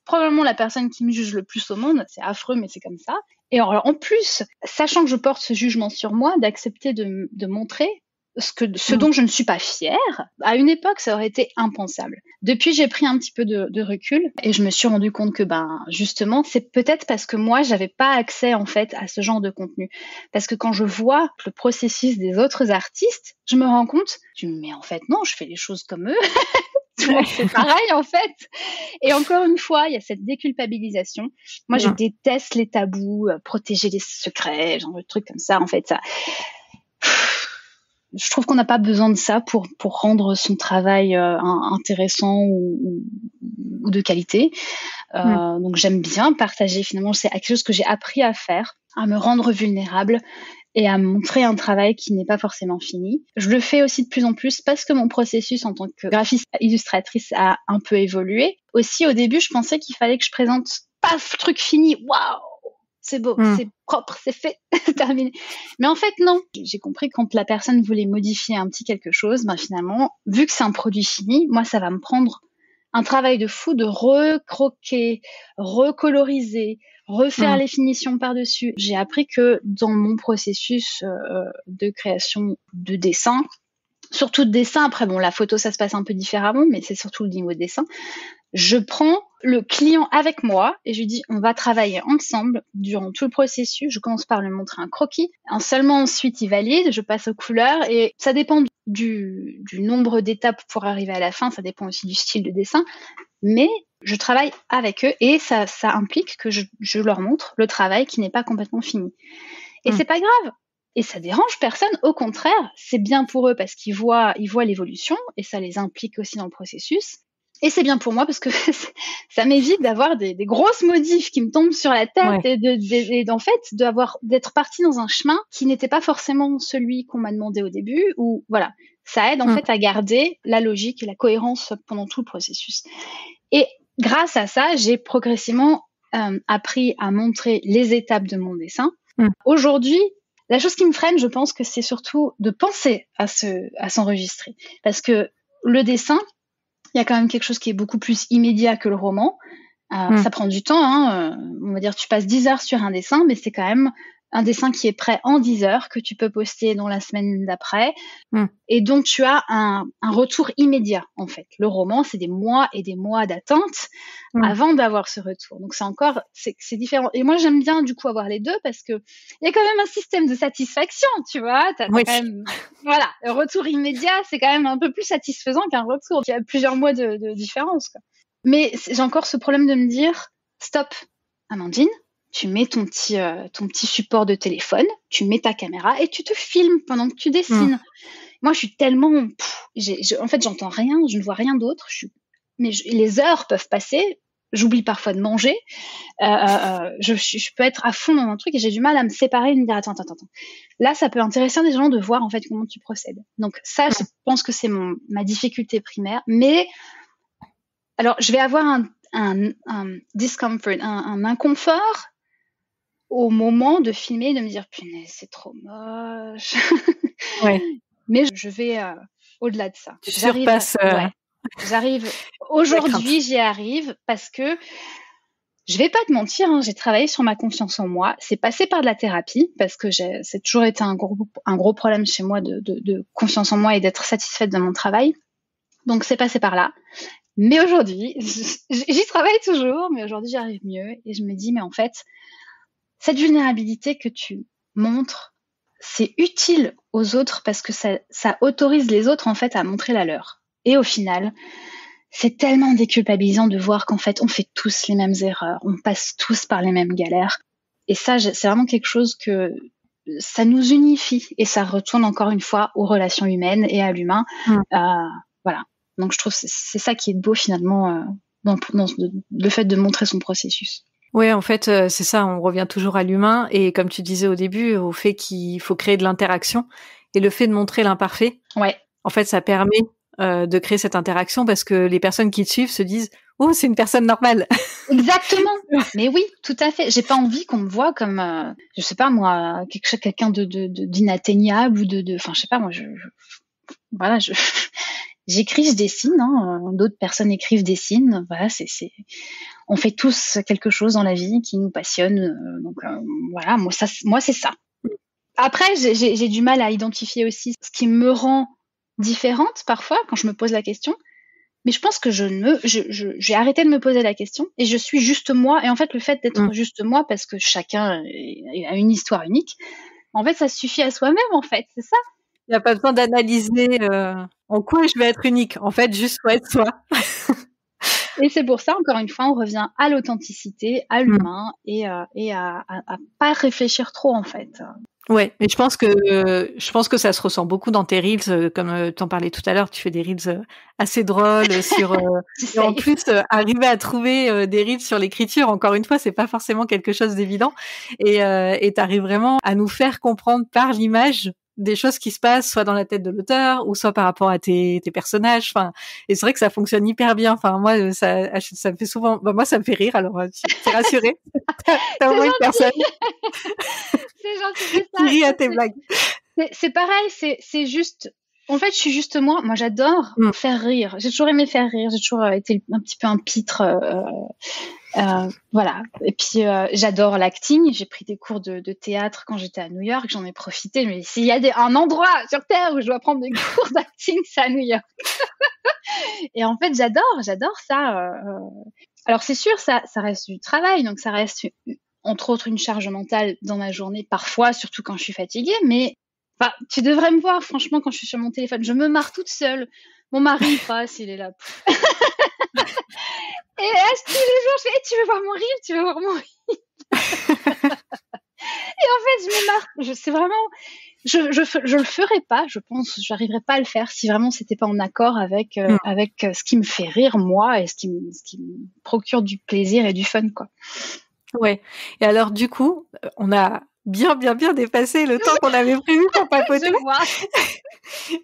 B: probablement la personne qui me juge le plus au monde. C'est affreux, mais c'est comme ça. Et en plus, sachant que je porte ce jugement sur moi, d'accepter de montrer ce dont je ne suis pas fière, à une époque, ça aurait été impensable. Depuis, j'ai pris un petit peu de recul et je me suis rendu compte que, justement, c'est peut-être parce que moi, j'avais pas accès, en fait, à ce genre de contenu. Parce que quand je vois le processus des autres artistes, je me rends compte, mais en fait, non, je fais les choses comme eux. Tout le monde fait pareil, en fait. Et encore une fois, il y a cette déculpabilisation. Moi, je déteste les tabous, protéger les secrets, genre de trucs comme ça, en fait, ça... Je trouve qu'on n'a pas besoin de ça pour rendre son travail intéressant ou de qualité. Donc j'aime bien partager, finalement, c'est quelque chose que j'ai appris à faire, à me rendre vulnérable et à montrer un travail qui n'est pas forcément fini. Je le fais aussi de plus en plus parce que mon processus en tant que graphiste illustratrice a un peu évolué. Aussi, au début, je pensais qu'il fallait que je présente, paf, truc fini, waouh! C'est beau, c'est propre, c'est fait, c'est terminé. Mais en fait, non. J'ai compris que quand la personne voulait modifier un petit quelque chose, finalement, vu que c'est un produit fini, moi, ça va me prendre un travail de fou de recroquer, recoloriser, refaire les finitions par-dessus. J'ai appris que dans mon processus de création de dessin, surtout de dessin, après, la photo, ça se passe un peu différemment, mais c'est surtout le niveau de dessin. Je prends le client avec moi et je lui dis, on va travailler ensemble durant tout le processus. Je commence par lui montrer un croquis. Seulement ensuite, il valide, je passe aux couleurs et ça dépend du nombre d'étapes pour arriver à la fin. Ça dépend aussi du style de dessin. Mais je travaille avec eux et ça implique que je leur montre le travail qui n'est pas complètement fini. Et c'est pas grave. Et ça dérange personne. Au contraire, c'est bien pour eux parce qu'ils voient l'évolution et ça les implique aussi dans le processus. Et c'est bien pour moi parce que ça m'évite d'avoir des grosses modifs qui me tombent sur la tête et en fait d'être partie dans un chemin qui n'était pas forcément celui qu'on m'a demandé au début ou voilà. Ça aide en fait à garder la logique et la cohérence pendant tout le processus. Et grâce à ça, j'ai progressivement appris à montrer les étapes de mon dessin. Aujourd'hui, la chose qui me freine, je pense que c'est surtout de penser à s'enregistrer parce que le dessin, il y a quand même quelque chose qui est beaucoup plus immédiat que le roman. Ça prend du temps. On va dire, tu passes 10 heures sur un dessin, mais c'est quand même un dessin qui est prêt en 10 heures, que tu peux poster dans la semaine d'après. Et donc, tu as un retour immédiat, en fait. Le roman, c'est des mois et des mois d'attente avant d'avoir ce retour. Donc, c'est différent. Et moi, j'aime bien, du coup, avoir les deux parce que il y a quand même un système de satisfaction, tu vois. T'as quand même, voilà. Le retour immédiat, c'est quand même un peu plus satisfaisant qu'un retour. Il y a plusieurs mois de différence, quoi. Mais j'ai encore ce problème de me dire, stop, Amandine, tu mets ton petit support de téléphone, tu mets ta caméra et tu te filmes pendant que tu dessines. Moi, je suis tellement... en fait, j'entends rien, je ne vois rien d'autre. Les heures peuvent passer. J'oublie parfois de manger. Je peux être à fond dans un truc et j'ai du mal à me séparer et me dire attends. Là, ça peut intéresser des gens de voir en fait comment tu procèdes. Donc ça, je pense que c'est ma difficulté primaire. Mais alors, je vais avoir un discomfort, un inconfort au moment de filmer, de me dire punaise, c'est trop moche. Mais je vais au-delà de ça.
C: Tu surpasses.
B: J'arrive. Aujourd'hui, j'y arrive parce que je vais pas te mentir, j'ai travaillé sur ma confiance en moi. C'est passé par de la thérapie parce que c'est toujours été un gros problème chez moi de confiance en moi et d'être satisfaite de mon travail. Donc, c'est passé par là. Mais aujourd'hui, j'y travaille toujours, mais aujourd'hui, j'arrive mieux. Et je me dis, mais en fait, cette vulnérabilité que tu montres, c'est utile aux autres parce que ça autorise les autres, en fait, à montrer la leur. Et au final, c'est tellement déculpabilisant de voir qu'en fait, on fait tous les mêmes erreurs, on passe tous par les mêmes galères. Et ça, c'est vraiment quelque chose que ça nous unifie et ça retourne encore une fois aux relations humaines et à l'humain. Voilà. Donc, je trouve que c'est ça qui est beau finalement dans le fait de montrer son processus.
C: Oui, en fait, c'est ça, on revient toujours à l'humain et comme tu disais au début, au fait qu'il faut créer de l'interaction et le fait de montrer l'imparfait.
B: Ouais.
C: En fait, ça permet de créer cette interaction parce que les personnes qui te suivent se disent « Oh, c'est une personne normale !»
B: Exactement. Mais oui, tout à fait. J'ai pas envie qu'on me voie comme, je sais pas moi, quelqu'un d'inatteignable ou enfin, je sais pas moi, voilà, j'écris, je dessine, hein, d'autres personnes écrivent, dessinent. Voilà, on fait tous quelque chose dans la vie qui nous passionne. Donc voilà, moi c'est ça. Après, j'ai du mal à identifier aussi ce qui me rend différente parfois quand je me pose la question. Mais je pense que j'ai arrêté de me poser la question et je suis juste moi. Et en fait, le fait d'être juste moi, parce que chacun a une histoire unique, en fait, ça suffit à soi-même, en fait, c'est ça.
C: Il n'y a pas besoin d'analyser en quoi je vais être unique. En fait, juste faut être soi.
B: Et c'est pour ça, encore une fois, on revient à l'authenticité, à l'humain et à pas réfléchir trop, en fait.
C: Ouais, mais je pense que ça se ressent beaucoup dans tes reels, comme t'en parlais tout à l'heure, tu fais des reels assez drôles sur et en plus arriver à trouver des reels sur l'écriture, encore une fois, c'est pas forcément quelque chose d'évident et t'arrives vraiment à nous faire comprendre par l'image des choses qui se passent soit dans la tête de l'auteur ou soit par rapport à tes personnages, enfin, et c'est vrai que ça fonctionne hyper bien. Enfin, moi ça me fait souvent, moi ça me fait rire, alors t'es rassurée. T'as au moins une personne
B: c'est gentil, c'est ça.
C: qui rit à tes blagues.
B: C'est pareil, c'est juste. En fait, je suis juste moi. Moi, j'adore faire rire. J'ai toujours aimé faire rire. J'ai toujours été un petit peu un pitre. Voilà. Et puis, j'adore l'acting. J'ai pris des cours de théâtre quand j'étais à New York. J'en ai profité. Mais s'il y a un endroit sur Terre où je dois prendre des cours d'acting, c'est à New York. Et en fait, j'adore ça. Alors, c'est sûr, ça reste du travail. Donc, ça reste, entre autres, une charge mentale dans ma journée, parfois, surtout quand je suis fatiguée. Mais enfin, tu devrais me voir, franchement, quand je suis sur mon téléphone. Je me marre toute seule. Mon mari passe, il est là. Et tous les jours, je fais tu veux voir mon rire, tu veux voir mon rire. Et en fait, je me marre. C'est vraiment, je le ferais pas. Je pense, j'arriverais pas à le faire si vraiment c'était pas en accord avec ce qui me fait rire moi et ce qui me procure du plaisir et du fun, quoi.
C: Ouais. Et alors, du coup, on a bien dépassé le temps qu'on avait prévu pour papoter.
B: Je vois.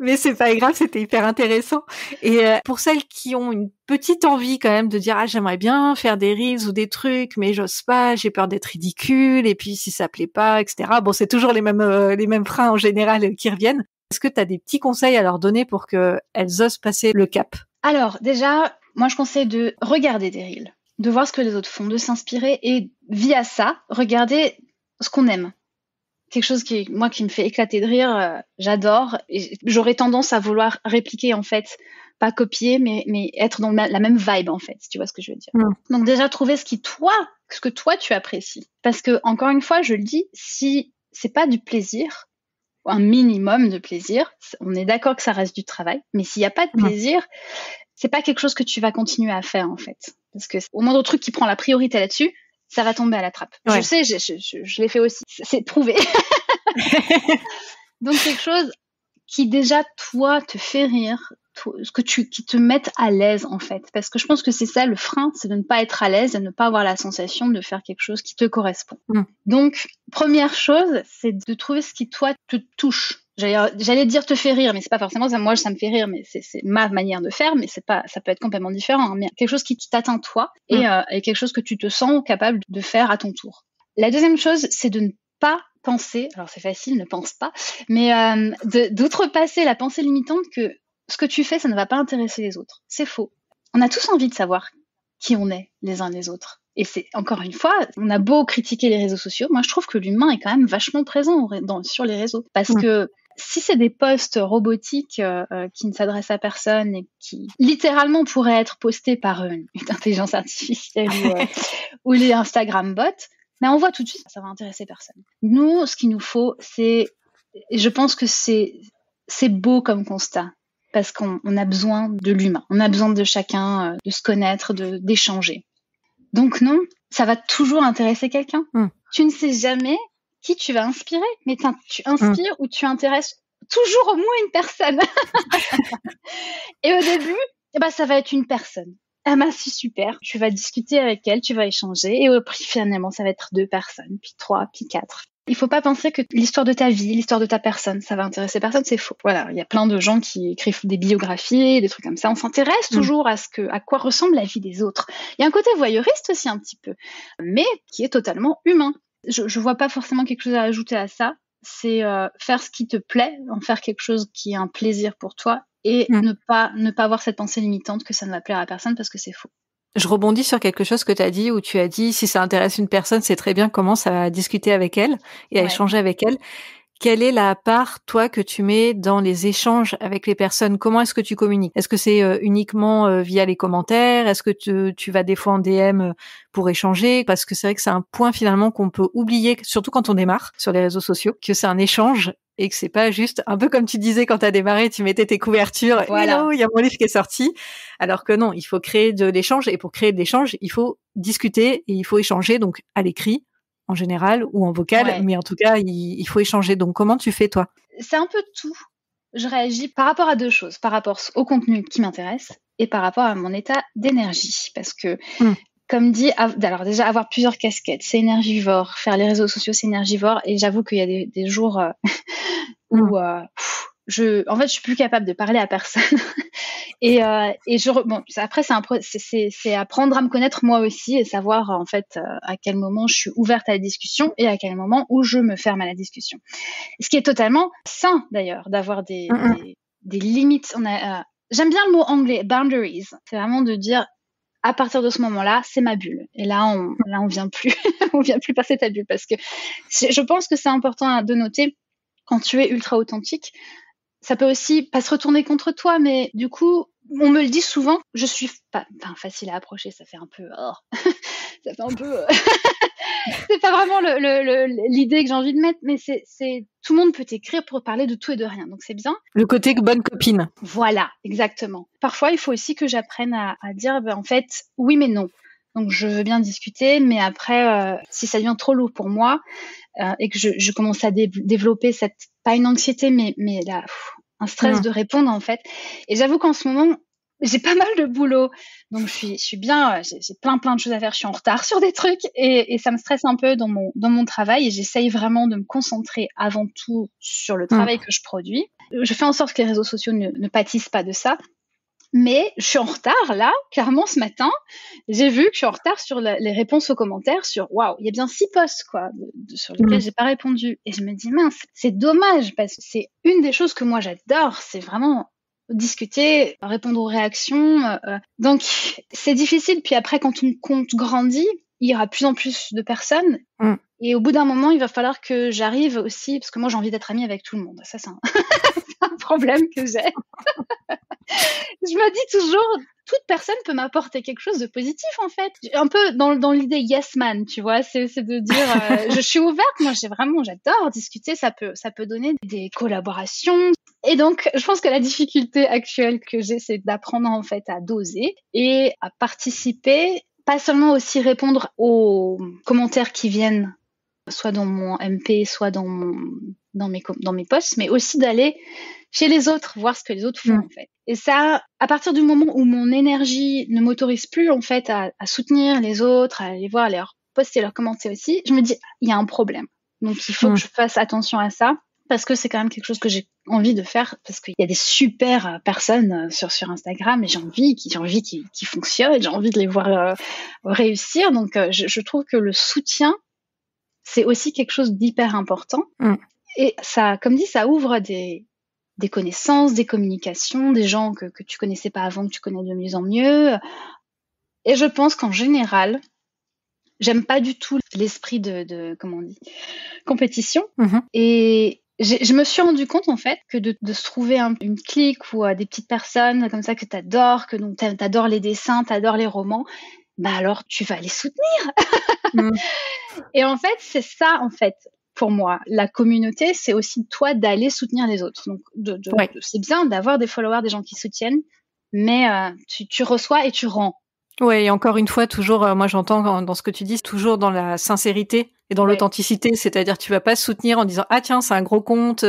C: Mais c'est pas grave, c'était hyper intéressant. Et pour celles qui ont une petite envie quand même de dire j'aimerais bien faire des reels ou des trucs, mais j'ose pas, j'ai peur d'être ridicule, et puis si ça plaît pas, etc. Bon, c'est toujours les mêmes freins en général qui reviennent. Est-ce que tu as des petits conseils à leur donner pour que elles osent passer le cap?
B: Alors déjà, moi je conseille de regarder des reels, de voir ce que les autres font, de s'inspirer et via ça, regarder ce qu'on aime. Quelque chose qui me fait éclater de rire, j'adore. Et j'aurais tendance à vouloir répliquer, en fait, pas copier, mais être dans la même vibe, en fait, si tu vois ce que je veux dire. Donc déjà, trouver ce que toi, tu apprécies. Parce que, encore une fois, je le dis, si c'est pas du plaisir, un minimum de plaisir, on est d'accord que ça reste du travail, mais s'il n'y a pas de plaisir, c'est pas quelque chose que tu vas continuer à faire, en fait. Parce que au moindre truc qui prend la priorité là-dessus, ça va tomber à la trappe. Ouais. Je sais, je l'ai fait aussi. C'est prouvé. Donc, quelque chose qui, déjà, toi, te fait rire, qui te mette à l'aise, en fait. Parce que je pense que c'est ça, le frein, c'est de ne pas être à l'aise et de ne pas avoir la sensation de faire quelque chose qui te correspond. Donc, première chose, c'est de trouver ce qui, toi, te touche. J'allais dire te fait rire, mais c'est pas forcément ça. Moi, ça me fait rire, mais c'est ma manière de faire, mais c'est pas, ça peut être complètement différent. Hein, mais quelque chose qui t'atteint toi et quelque chose que tu te sens capable de faire à ton tour. La deuxième chose, c'est de ne pas penser. Alors c'est facile, ne pense pas, mais d'outrepasser la pensée limitante que ce que tu fais, ça ne va pas intéresser les autres. C'est faux. On a tous envie de savoir qui on est les uns les autres. Et c'est, encore une fois, on a beau critiquer les réseaux sociaux, moi je trouve que l'humain est quand même vachement présent sur les réseaux. Parce que si c'est des posts robotiques qui ne s'adressent à personne et qui littéralement pourraient être postés par une intelligence artificielle ou les Instagram bots, mais on voit tout de suite, ça va intéresser personne. Nous, ce qu'il nous faut, et je pense que c'est beau comme constat, parce qu'on a besoin de l'humain, on a besoin de chacun, de se connaître, d'échanger. Donc non, ça va toujours intéresser quelqu'un. Tu ne sais jamais qui tu vas inspirer, mais tu inspires ou tu intéresses toujours au moins une personne. Et au début, ça va être une personne. Ah c'est super, tu vas discuter avec elle, tu vas échanger, et finalement, ça va être 2 personnes, puis 3, puis 4. Il faut pas penser que l'histoire de ta vie, l'histoire de ta personne, ça va intéresser personne, c'est faux. Voilà, il y a plein de gens qui écrivent des biographies, des trucs comme ça. On s'intéresse toujours à quoi ressemble la vie des autres. Il y a un côté voyeuriste aussi un petit peu, mais qui est totalement humain. Je vois pas forcément quelque chose à ajouter à ça. C'est faire ce qui te plaît, en faire quelque chose qui est un plaisir pour toi, et ne pas avoir cette pensée limitante que ça ne va plaire à personne, parce que c'est faux.
C: Je rebondis sur quelque chose que tu as dit, où tu as dit, si ça intéresse une personne, c'est très bien, commence à discuter avec elle et à échanger avec elle. Quelle est la part, toi, que tu mets dans les échanges avec les personnes? Comment est-ce que tu communiques? Est-ce que c'est uniquement via les commentaires? Est-ce que tu vas des fois en DM pour échanger? Parce que c'est vrai que c'est un point finalement qu'on peut oublier, surtout quand on démarre sur les réseaux sociaux, que c'est un échange et que c'est pas juste un peu comme tu disais quand t'as démarré, tu mettais tes couvertures, hello, il y a mon livre qui est sorti. Alors que non, il faut créer de l'échange, et pour créer de l'échange, il faut discuter et il faut échanger, donc à l'écrit en général ou en vocal, mais en tout cas, il faut échanger. Donc comment tu fais toi?
B: C'est un peu tout. Je réagis par rapport à 2 choses, par rapport au contenu qui m'intéresse et par rapport à mon état d'énergie, parce que comme dit, alors déjà avoir plusieurs casquettes, c'est énergivore. Faire les réseaux sociaux, c'est énergivore. Et j'avoue qu'il y a des jours où en fait, je suis plus capable de parler à personne. Après, c'est apprendre à me connaître moi aussi et savoir en fait à quel moment je suis ouverte à la discussion et à quel moment où je me ferme à la discussion. Ce qui est totalement sain d'ailleurs, d'avoir des limites. J'aime bien le mot anglais, boundaries. C'est vraiment de dire, à partir de ce moment-là, c'est ma bulle. Et là, on vient plus, on vient plus passer ta bulle, parce que je pense que c'est important de noter, quand tu es ultra authentique, ça peut aussi pas se retourner contre toi, mais du coup, on me le dit souvent, je suis pas facile à approcher, ça fait un peu, ça fait un peu, c'est pas vraiment l'idée que j'ai envie de mettre, mais c'est tout le monde peut t'écrire pour parler de tout et de rien, donc c'est bien.
C: Le côté bonne copine.
B: Voilà, exactement. Parfois, il faut aussi que j'apprenne à dire, en fait, oui mais non. Donc je veux bien discuter, mais après, si ça devient trop lourd pour moi et que je commence à développer pas une anxiété, mais là, un stress de répondre en fait. Et j'avoue qu'en ce moment, j'ai pas mal de boulot, donc je suis bien, j'ai plein de choses à faire, je suis en retard sur des trucs et ça me stresse un peu dans mon travail, et j'essaye vraiment de me concentrer avant tout sur le travail que je produis. Je fais en sorte que les réseaux sociaux ne pâtissent pas de ça. Mais je suis en retard là, clairement ce matin, j'ai vu que je suis en retard sur les réponses aux commentaires sur waouh, il y a bien 6 posts quoi sur lesquels j'ai pas répondu, et je me dis mince, c'est dommage, parce que c'est une des choses que moi j'adore, c'est vraiment discuter, répondre aux réactions, donc c'est difficile. Puis après, quand ton compte grandit, il y aura de plus en plus de personnes, et au bout d'un moment, il va falloir que j'arrive aussi, parce que moi j'ai envie d'être amie avec tout le monde, ça c'est un problème que j'ai. Je me dis toujours, toute personne peut m'apporter quelque chose de positif en fait. Un peu dans l'idée yes man, tu vois, c'est de dire je suis ouverte, moi j'adore discuter, ça peut donner des collaborations. Et donc je pense que la difficulté actuelle que j'ai, c'est d'apprendre en fait à doser et à participer, pas seulement aussi répondre aux commentaires qui viennent soit dans mon MP, soit dans mes posts, mais aussi d'aller chez les autres, voir ce que les autres font en fait. Et ça, à partir du moment où mon énergie ne m'autorise plus en fait à soutenir les autres, à aller voir, leur poster, leur commenter aussi, je me dis il y a un problème. Donc il faut que je fasse attention à ça, parce que c'est quand même quelque chose que j'ai envie de faire, parce qu'il y a des super personnes sur Instagram, et j'ai envie qu'ils fonctionnent, et j'ai envie de les voir réussir. Donc je trouve que le soutien, c'est aussi quelque chose d'hyper important. Et ça, comme dit, ça ouvre des connaissances, des communications, des gens que tu connaissais pas avant, que tu connais de mieux en mieux. Et je pense qu'en général, j'aime pas du tout l'esprit de comment on dit, compétition. Et je me suis rendu compte en fait que de se trouver une clique ou des petites personnes comme ça que t'adores, que donc t'adores les dessins, t'adores les romans, bah alors tu vas les soutenir. Et en fait, c'est ça en fait. Pour moi, la communauté, c'est aussi toi d'aller soutenir les autres. Donc, c'est bien d'avoir des followers, des gens qui soutiennent, mais tu reçois et tu rends.
C: Ouais, et encore une fois, toujours, moi j'entends dans ce que tu dis, toujours dans la sincérité et dans l'authenticité, c'est-à-dire tu vas pas soutenir en disant ah tiens c'est un gros compte,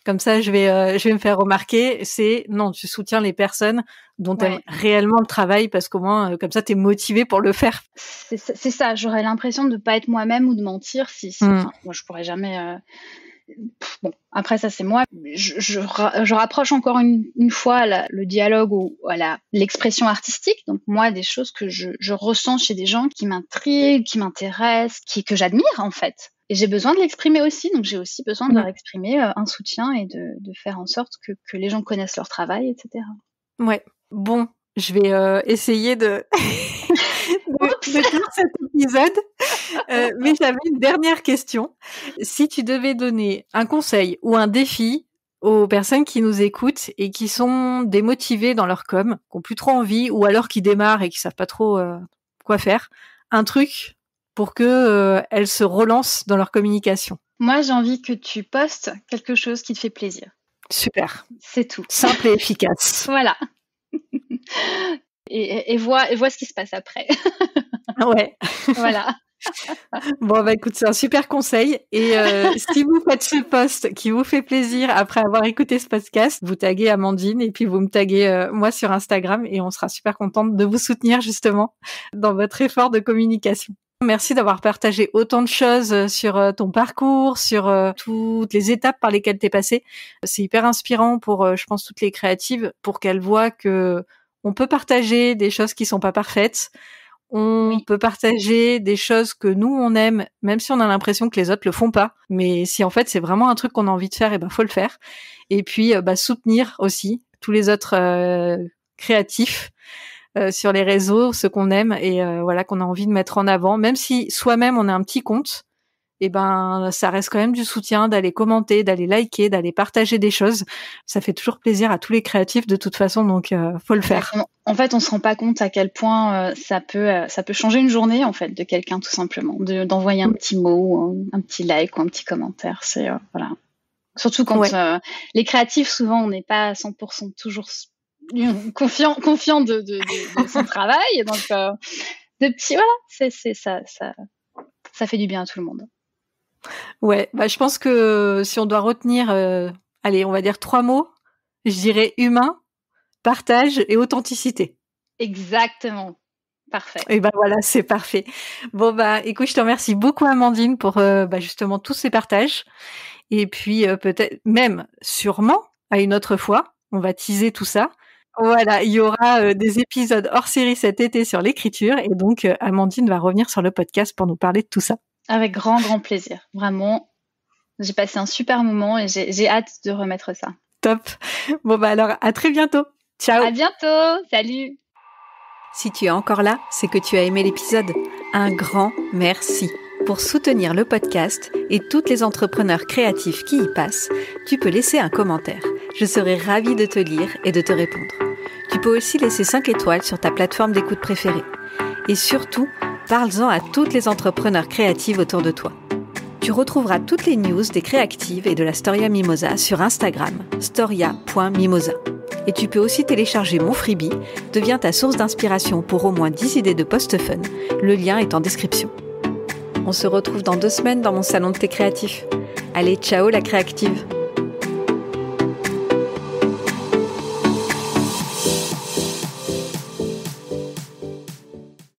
C: comme ça je vais me faire remarquer. C'est non, tu soutiens les personnes dont t'aimes réellement le travail parce qu'au moins comme ça t'es motivé pour le faire.
B: C'est ça, j'aurais l'impression de pas être moi-même ou de mentir si enfin, moi je pourrais jamais. Bon, après ça c'est moi. Je rapproche encore une fois le dialogue ou l'expression artistique. Donc moi des choses que je ressens chez des gens qui m'intriguent, qui m'intéressent, que j'admire en fait. Et j'ai besoin de l'exprimer aussi. Donc j'ai aussi besoin de leur exprimer un soutien et de faire en sorte que les gens connaissent leur travail, etc.
C: Ouais. Bon, je vais essayer de faire cet épisode. Mais j'avais une dernière question. Si tu devais donner un conseil ou un défi aux personnes qui nous écoutent et qui sont démotivées dans leur com, qui ont plus trop envie, ou alors qui démarrent et qui savent pas trop quoi faire, un truc pour que elles se relancent dans leur communication.
B: Moi, j'ai envie que tu postes quelque chose qui te fait plaisir.
C: Super.
B: C'est tout.
C: Simple et efficace.
B: Voilà. Et vois ce qui se passe après.
C: Ouais.
B: Voilà.
C: Bon, bah écoute, c'est un super conseil. Et si vous faites ce post qui vous fait plaisir après avoir écouté ce podcast, vous taguez Amandine et puis vous me taguez moi sur Instagram et on sera super contente de vous soutenir justement dans votre effort de communication. Merci d'avoir partagé autant de choses sur ton parcours, sur toutes les étapes par lesquelles t'es passée. C'est hyper inspirant pour, je pense, toutes les créatives, pour qu'elles voient que on peut partager des choses qui sont pas parfaites. On peut partager des choses que nous on aime, même si on a l'impression que les autres le font pas. Mais si en fait c'est vraiment un truc qu'on a envie de faire, et ben faut le faire. Et puis soutenir aussi tous les autres créatifs sur les réseaux, ceux qu'on aime et voilà qu'on a envie de mettre en avant. Même si soi-même on a un petit compte, et ben ça reste quand même du soutien, d'aller commenter, d'aller liker, d'aller partager des choses. Ça fait toujours plaisir à tous les créatifs de toute façon, donc faut le faire.
B: En fait, on se rend pas compte à quel point ça peut changer une journée en fait de quelqu'un tout simplement, d'envoyer un petit mot, un petit like ou un petit commentaire. C'est voilà. Surtout quand les créatifs, souvent, on n'est pas à 100% toujours confiant de son travail. Donc de petits voilà, c'est ça fait du bien à tout le monde.
C: Ouais, bah je pense que si on doit retenir, allez, on va dire 3 mots, je dirais humain, partage et authenticité.
B: Exactement. Parfait.
C: Et ben voilà, c'est parfait. Bon bah écoute, je te remercie beaucoup Amandine pour justement tous ces partages. Et puis peut-être même sûrement à une autre fois, on va teaser tout ça. Voilà, il y aura des épisodes hors série cet été sur l'écriture et donc Amandine va revenir sur le podcast pour nous parler de tout ça.
B: Avec grand plaisir. Vraiment, j'ai passé un super moment et j'ai hâte de remettre ça.
C: Top. Bon bah alors à très bientôt. Ciao.
B: À bientôt. Salut.
C: Si tu es encore là, c'est que tu as aimé l'épisode. Un grand merci. Pour soutenir le podcast et toutes les entrepreneurs créatifs qui y passent, tu peux laisser un commentaire. Je serai ravie de te lire et de te répondre. Tu peux aussi laisser 5 étoiles sur ta plateforme d'écoute préférée. Et surtout, parle-en à toutes les entrepreneurs créatives autour de toi. Tu retrouveras toutes les news des Créactives et de la Storia Mimosa sur Instagram, storia.mimosa. Et tu peux aussi télécharger mon freebie, Deviens ta source d'inspiration pour au moins 10 idées de posts fun. Le lien est en description. On se retrouve dans 2 semaines dans mon salon de thé créatif. Allez, ciao la créative!